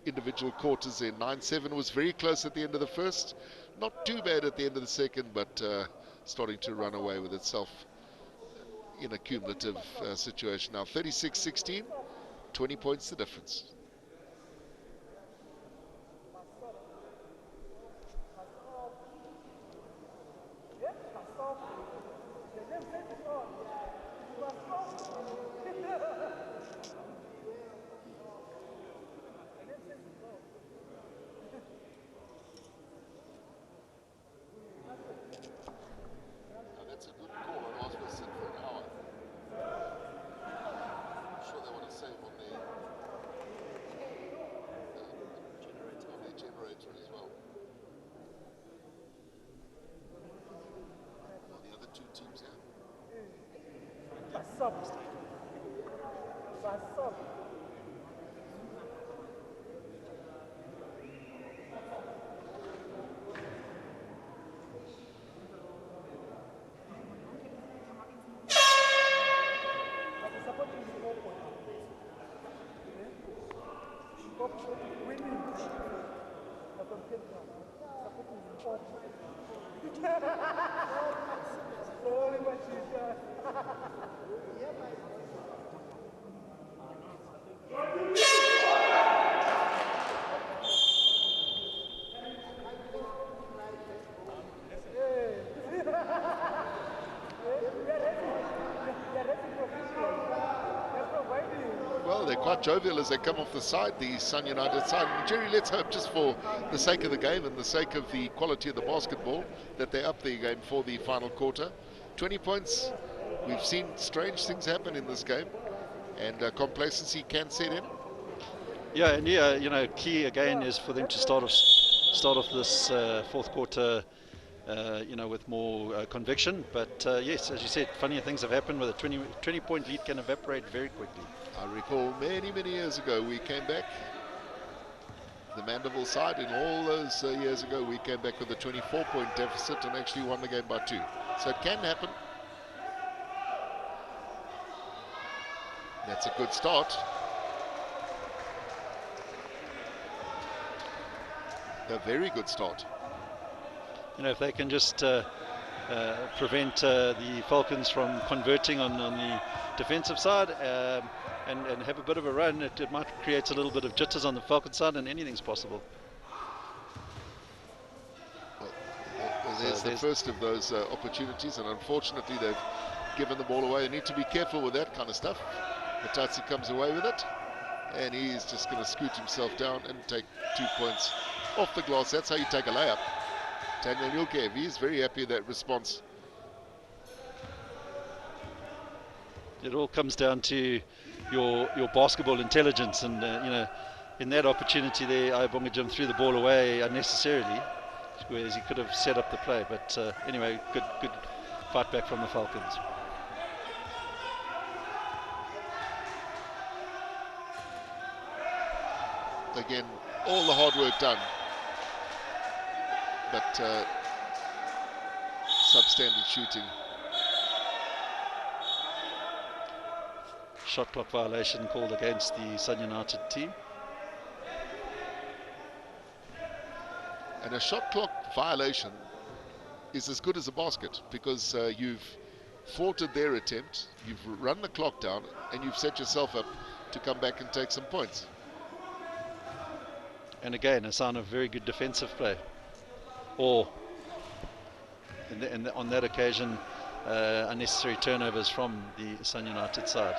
individual quarters there. 9-7 was very close at the end of the first. Not too bad at the end of the second, but starting to run away with itself in a cumulative situation. Now 36-16. 20 points the difference. That's a good call on Oscar sit for an hour. I'm sure they want to save on their generator as well. Well, the other two teams here. Well, they're quite jovial as they come off the side, the Sun United side. And Jerry, let's hope, just for the sake of the game and the sake of the quality of the basketball, that they up their game for the final quarter. 20 points. We've seen strange things happen in this game, and complacency can set in. Yeah, and key again is for them to start off this fourth quarter, with more conviction. But yes, as you said, funnier things have happened with a 20-point lead can evaporate very quickly. I recall many years ago we came back, the Mandeville side, in all those years ago we came back with a 24-point deficit and actually won the game by 2. So it can happen. That's a good start. A very good start. If they can just prevent the Falcons from converting on the defensive side and have a bit of a run, it might create a little bit of jitters on the Falcons side, and anything's possible. Well, there's the first of those opportunities, and unfortunately they've given the ball away. They need to be careful with that kind of stuff. Matatsi comes away with it, and he's just going to scoot himself down and take 2 points off the glass. That's how you take a layup. Daniel Nilkev, he's very happy with that response. It all comes down to your basketball intelligence, and in that opportunity there, Ayabongajim threw the ball away unnecessarily, whereas he could have set up the play. But anyway, good fight back from the Falcons. Again, all the hard work done, but substandard shooting. Shot clock violation called against the Sun United team. And a shot clock violation is as good as a basket, because you've thwarted their attempt, you've run the clock down, and you've set yourself up to come back and take some points. And again, a sign of very good defensive play. Or, on that occasion, unnecessary turnovers from the Sun United side.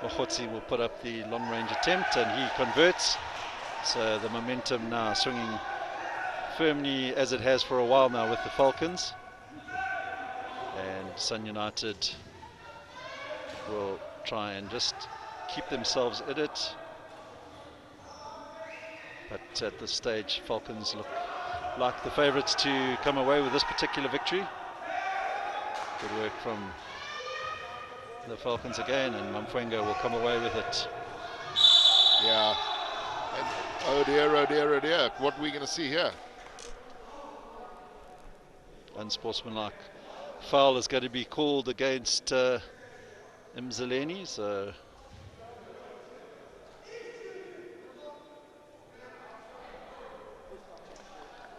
Mokhotsi will put up the long-range attempt, and he converts. So the momentum now swinging firmly, as it has for a while now, with the Falcons. And Sun United will try and just keep themselves at it. But at this stage, Falcons look like the favourites to come away with this particular victory. Good work from the Falcons again, and Mamfwenga will come away with it. Yeah. And oh dear, oh dear, oh dear. What are we going to see here? Unsportsmanlike foul is going to be called against Mzaleni. So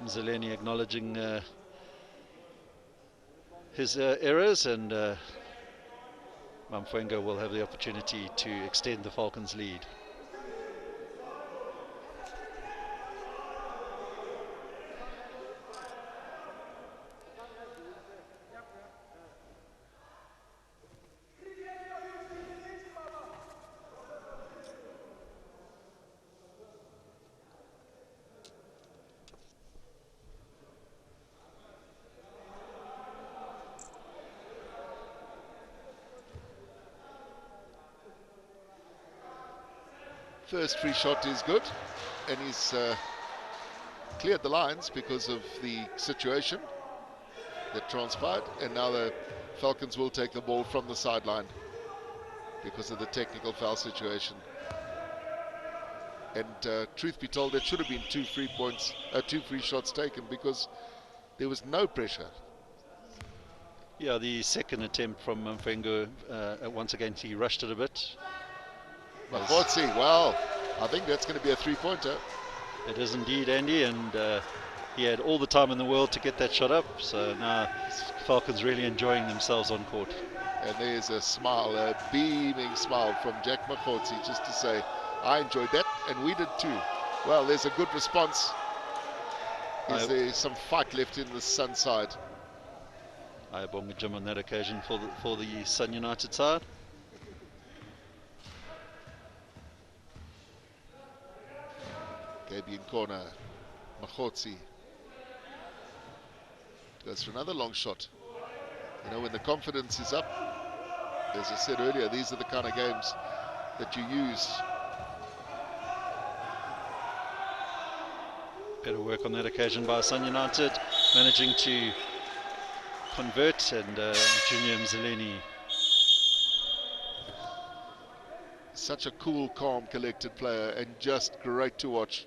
Mzaleni acknowledging his errors, and Mamfwenga will have the opportunity to extend the Falcons' lead. First free shot is good, and he's cleared the lines because of the situation that transpired, and now the Falcons will take the ball from the sideline because of the technical foul situation. And truth be told, it should have been two free shots taken, because there was no pressure. Yeah, the second attempt from Mamfwenga, once again he rushed it a bit. Mokhotsi, well, I think that's going to be a three-pointer. It is indeed, Andy, and he had all the time in the world to get that shot up. So now Falcons really enjoying themselves on court. And there's a smile, a beaming smile from Jack Mokhotsi, just to say, I enjoyed that, and we did too. Well, there's a good response. Is there some fight left in the Sun side? Ayabonga Jim on that occasion for the Sun United side. Gabi in corner, Mokhotsi goes for another long shot. You know, when the confidence is up, as I said earlier, these are the kind of games that you use. Better work on that occasion by Sun United, managing to convert, and Junior Mzaleni. Such a cool, calm, collected player, and just great to watch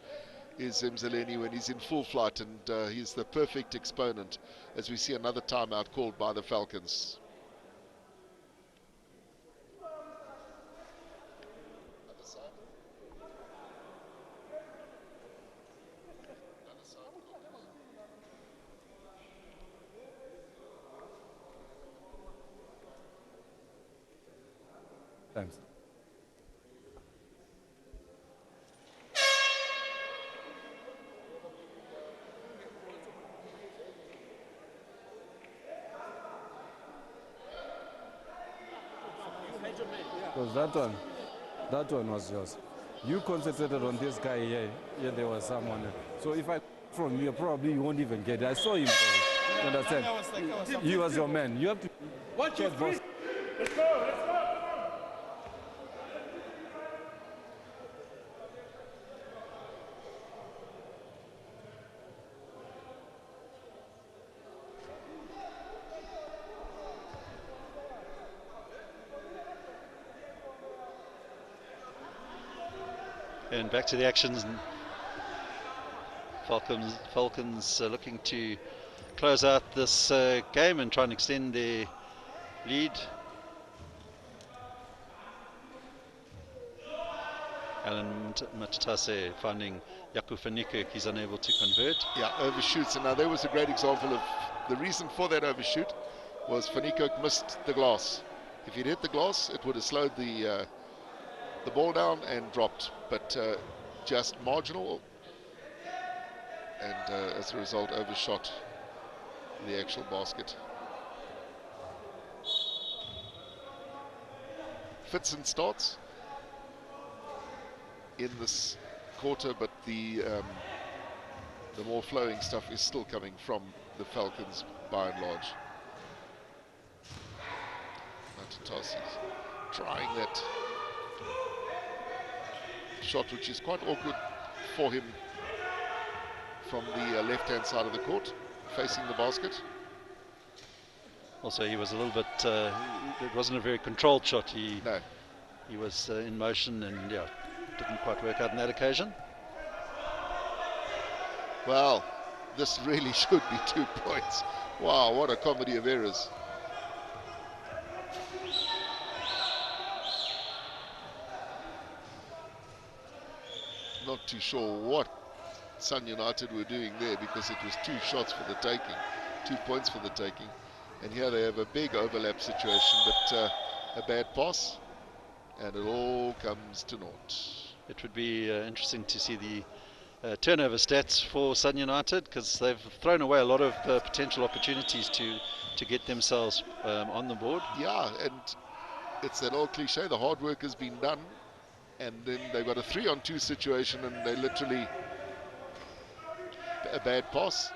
is Mzaleni when he's in full flight, and he's the perfect exponent as we see another timeout called by the Falcons. Thanks. Because that one was yours. You concentrated on this guy here. Here there was someone. So if I from here, probably you won't even get it. I saw him. You understand? He was your man. You have to. Watch your boss. Let's go. Let's go. And back to the actions. Falcons looking to close out this game and try and extend their lead. Alan Matatase finding Yaku Fanikuk, he's unable to convert. Yeah, overshoots. And now there was a great example of the reason for that overshoot was Faniko missed the glass. If he'd hit the glass, it would have slowed the ball down and dropped, but just marginal, and as a result overshot the actual basket. Fits and starts in this quarter, but the more flowing stuff is still coming from the Falcons by and large. Matatasi's trying that shot, which is quite awkward for him from the left-hand side of the court, facing the basket. Also, he was a little bit, it wasn't a very controlled shot. No. He was in motion, and yeah, didn't quite work out on that occasion. Well, this really should be 2 points. Wow, what a comedy of errors. Not too sure what Sun United were doing there, because it was 2 shots for the taking, 2 points for the taking. And here they have a big overlap situation, but a bad pass, and it all comes to naught. It would be interesting to see the turnover stats for Sun United, because they've thrown away a lot of potential opportunities to get themselves on the board. Yeah, and it's that old cliche, the hard work has been done, and then they've got a 3-on-2 situation, and they literally a bad pass,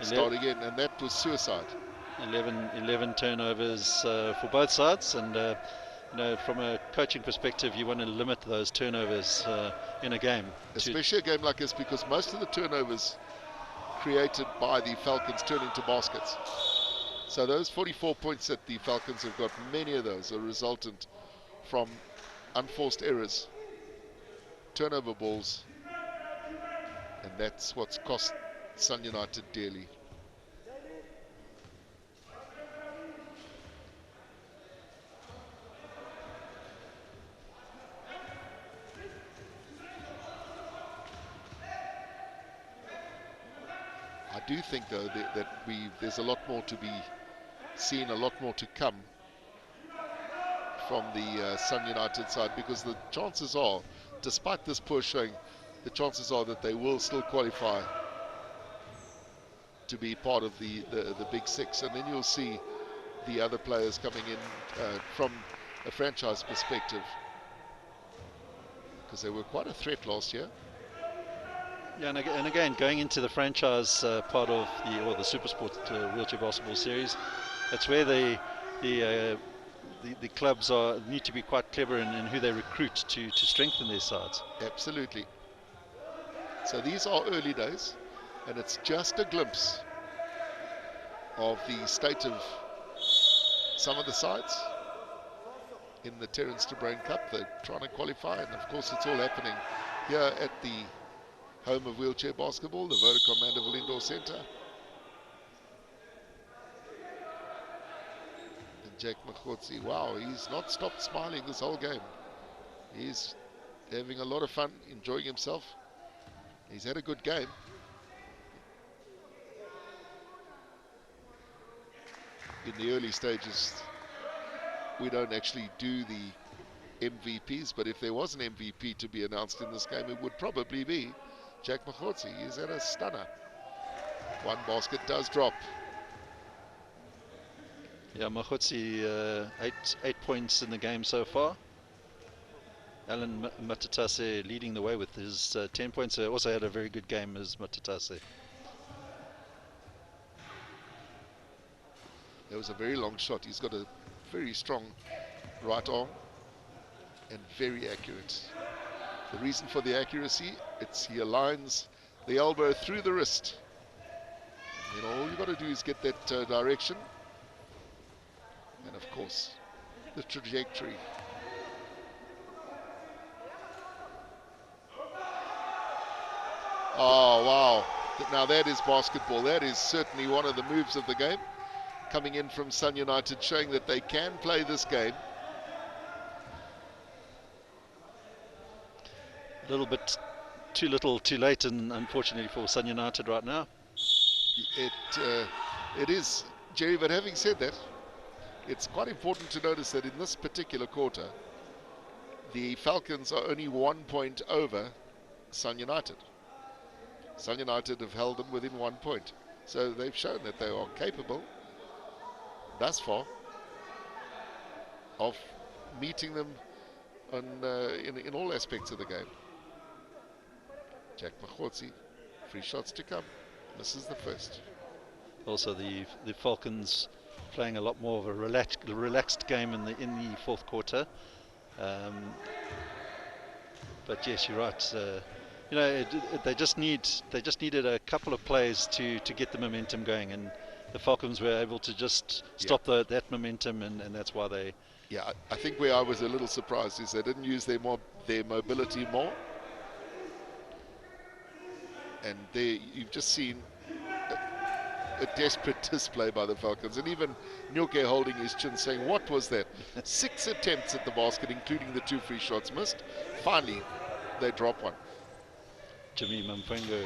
start again, and that was suicide. 11 turnovers for both sides, and you know, from a coaching perspective, you want to limit those turnovers in a game. Especially a game like this, because most of the turnovers created by the Falcons turn into baskets. So those 44 points that the Falcons have got, many of those are resultant from unforced errors, turnover balls, and that's what's cost Sun United dearly. I do think, though, that there's a lot more to be seen, a lot more to come from the Sun United side, because the chances are, despite this poor showing, the chances are that they will still qualify to be part of the Big Six, and then you'll see the other players coming in from a franchise perspective, because they were quite a threat last year. Yeah, and again, going into the franchise part of the Supersport wheelchair basketball series, that's where the clubs need to be quite clever in who they recruit to strengthen their sides. Absolutely. So these are early days, and it's just a glimpse of the state of some of the sides in the Terence de Bruin Cup. They're trying to qualify, and of course it's all happening here at the home of wheelchair basketball, the Vodacom Mandeville Indoor Centre. And Jack Machotsi, wow, he's not stopped smiling this whole game. He's having a lot of fun, enjoying himself. He's had a good game. In the early stages, we don't actually do the MVPs, but if there was an MVP to be announced in this game, it would probably be Jack Machotsi. He's at a stunner. One basket does drop. Yeah, Machotsi, 8 points in the game so far. Alan Matatase leading the way with his 10 points. Also had a very good game as Matatase. That was a very long shot. He's got a very strong right arm and very accurate. The reason for the accuracy, he aligns the elbow through the wrist. You know, all you've got to do is get that direction, and of course the trajectory. Oh wow, now that is basketball. That is certainly one of the moves of the game, coming in from Sun United, showing that they can play this game. A little bit too little, too late, and unfortunately for Sun United right now. It is, Jerry, but having said that, it's quite important to notice that in this particular quarter, the Falcons are only 1 point over Sun United. Sun United have held them within 1 point. So they've shown that they are capable, thus far, of meeting them on, in all aspects of the game. Jack Makhotsi, free shots to come. This is the first. Also, the Falcons playing a lot more of a relaxed game in the fourth quarter. But yes, you're right. You know, they just needed a couple of plays to get the momentum going, and the Falcons were able to just stop that momentum, and that's why they. Yeah, I think where I was a little surprised is they didn't use their mobility more, and there you've just seen a desperate display by the Falcons, and even Nyoke holding his chin saying, what was that? 6 attempts at the basket, including the 2 free shots missed. Finally, they drop one. Jimmy Mumfengo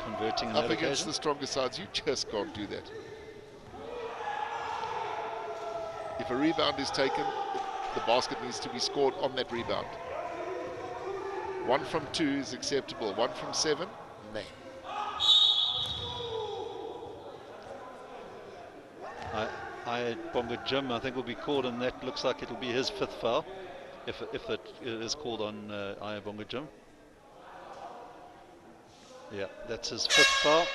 converting Up against the stronger sides, you just can't do that. If a rebound is taken, the basket needs to be scored on that rebound. 1 from 2 is acceptable. 1 from 7, nah. Bonga Jim, I think, will be called, and that looks like it'll be his 5th foul, if it is called on Bonga Jim. Yeah, that's his 5th foul.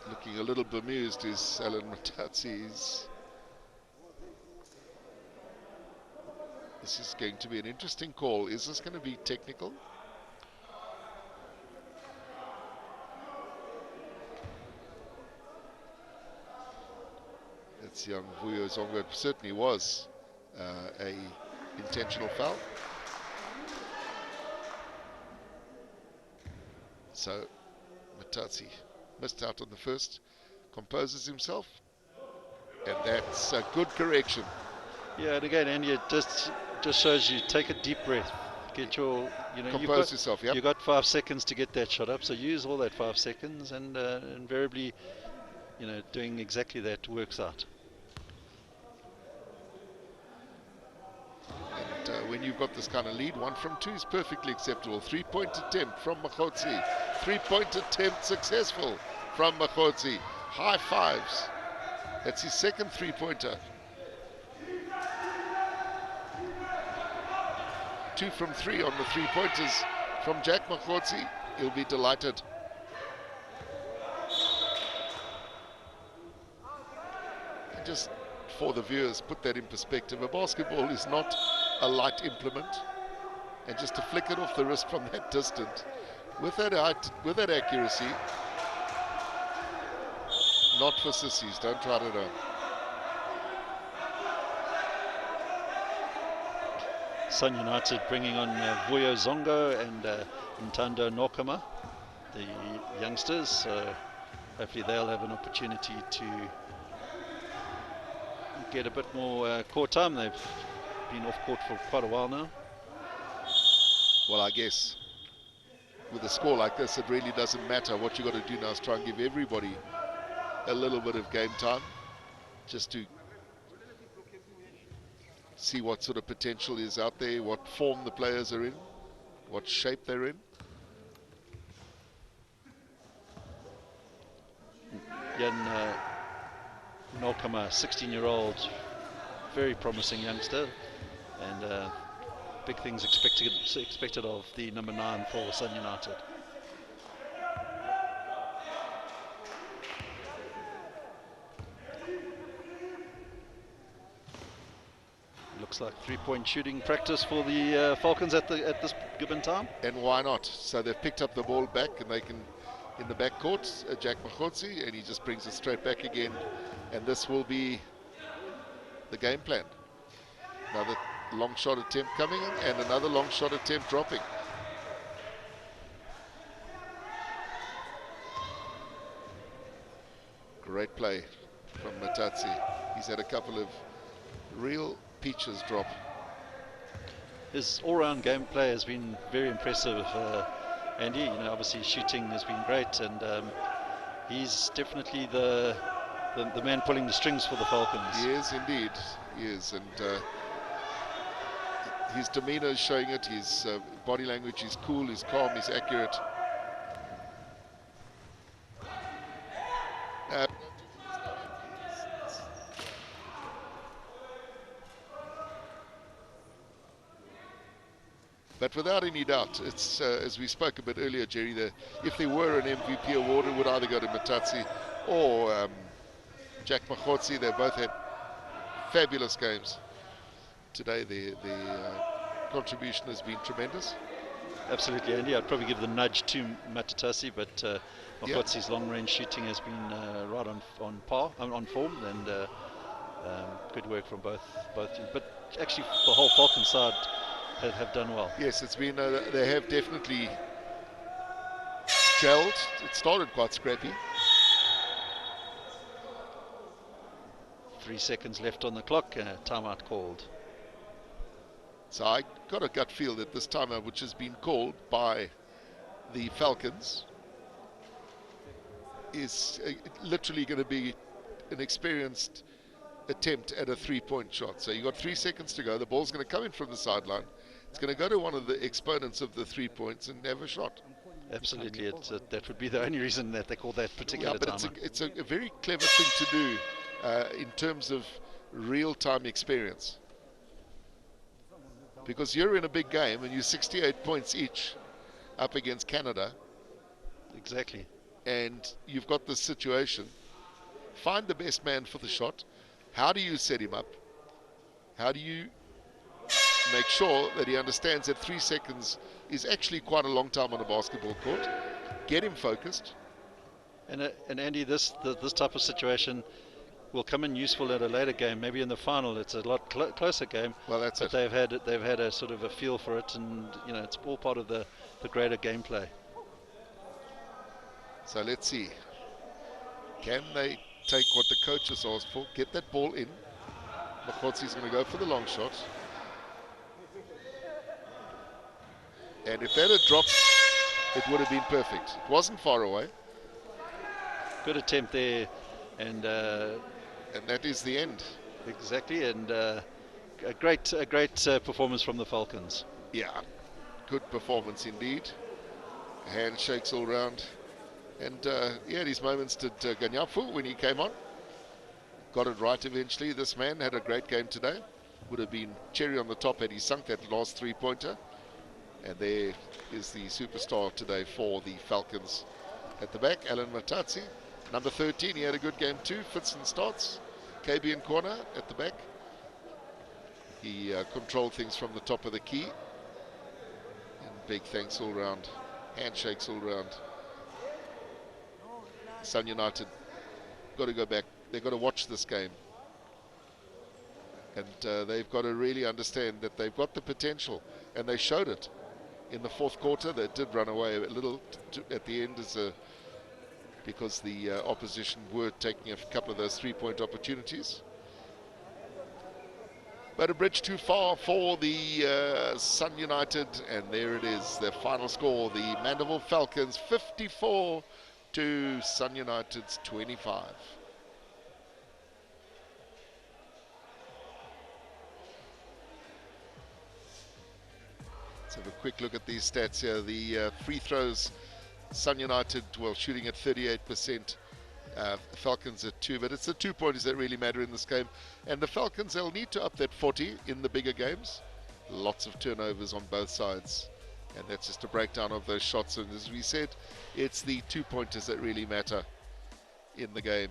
Looking a little bemused is Alan Matatsi. This is going to be an interesting call. Is this going to be technical? It's young Vuyo Zongo. It certainly was a intentional foul. So Matatsi missed out on the first, composes himself, and that's a good correction. Yeah, and again, Andy, it just shows you take a deep breath, get your, compose yourself. Yep. You've got 5 seconds to get that shot up, so use all that 5 seconds, and invariably, doing exactly that works out. And when you've got this kind of lead, 1 from 2 is perfectly acceptable. 3-point attempt from Makhotsi. 3-point attempt successful from Makhotsi. High fives. That's his second 3-pointer. 2 from 3 on the 3-pointers from Jack Makhotsi. He'll be delighted. And just for the viewers, put that in perspective. A basketball is not a light implement, and just to flick it off the wrist from that distance with that accuracy, not for sissies. Don't try it at home. Sun United bringing on Vuyo Zongo and Ntando Nokama, the youngsters. Hopefully they'll have an opportunity to get a bit more court time. They've been off court for quite a while now. Well, I guess with a score like this, it really doesn't matter. What you got to do now is try and give everybody a little bit of game time, just to see what sort of potential is out there, what form the players are in, what shape they're in. Jan Nokama, 16-year-old, very promising youngster, and big things expected of the number 9 for Sun United. Looks like 3-point shooting practice for the Falcons at this given time. And why not? So they've picked up the ball back, and they can, in the backcourt, Jack Makhotsi, and he just brings it straight back again. And this will be the game plan. Another long shot attempt coming in, and another long shot attempt dropping. Great play from Matatsi. He's had a couple of real peaches drop. his all-round gameplay has been very impressive, Andy. You know, obviously his shooting has been great, and he's definitely the man pulling the strings for the Falcons. He is indeed. He is, and his demeanour is showing it. His body language is cool, he's calm, he's accurate. But without any doubt, it's as we spoke a bit earlier, Jerry, if there were an MVP award, it would either go to Matatsi or Jack Makhotsi. They both had fabulous games today. The contribution has been tremendous. Absolutely, Andy. I'd probably give the nudge to Matatasi, but Makhotsi's long-range shooting has been right on par, on form, and good work from both teams. But actually, the whole Falcon side have done well. Yes, it's been. They have definitely gelled. It started quite scrappy. 3 seconds left on the clock. Timeout called. So I got a gut feel that this timeout, which has been called by the Falcons, is literally going to be an experienced attempt at a three-point shot. So you've got 3 seconds to go. The ball's going to come in from the sideline. It's going to go to one of the exponents of the 3 points and have a shot. Absolutely, that would be the only reason that they call that particular timeout. It's a very clever thing to do in terms of real-time experience. Because you're in a big game and you're 68 points each up against Canada. Exactly. And you've got this situation. Find the best man for the shot. How do you set him up? How do you make sure that he understands that 3 seconds is actually quite a long time on a basketball court? Get him focused. And Andy, this type of situation will come in useful at a later game. Maybe in the final, it's a lot closer game. Well, that's but it. They've had a sort of a feel for it, and you know, it's all part of the greater gameplay. So let's see. Can they take what the coach has asked for? Get that ball in. Makhotsi's going to go for the long shot. And if that had dropped, it would have been perfect. It wasn't far away. Good attempt there, and that is the end. Exactly, and a great performance from the Falcons. Yeah, good performance indeed. Handshakes all round. And he had his moments to Ganyafu when he came on. Got it right eventually. This man had a great game today. Would have been cherry on the top had he sunk that last three-pointer. And there is the superstar today for the Falcons at the back, Alan Matatsi. Number 13, he had a good game too. Fits and starts. KB in corner at the back. He controlled things from the top of the key. And big thanks all round. Handshakes all round. Sun United got to go back. They've got to watch this game. And they've got to really understand that they've got the potential. And they showed it. In the fourth quarter, they did run away a little at the end because the opposition were taking a couple of those three-point opportunities. But a bridge too far for the Sun United, and there it is, their final score. The Mandeville Falcons 54 to Sun United's 25. Let's have a quick look at these stats here. The free throws, Sun United, well, shooting at 38%. Falcons at 2, but it's the 2-pointers that really matter in this game. And the Falcons, they'll need to up that 40 in the bigger games. Lots of turnovers on both sides. And that's just a breakdown of those shots. And as we said, it's the 2-pointers that really matter in the game.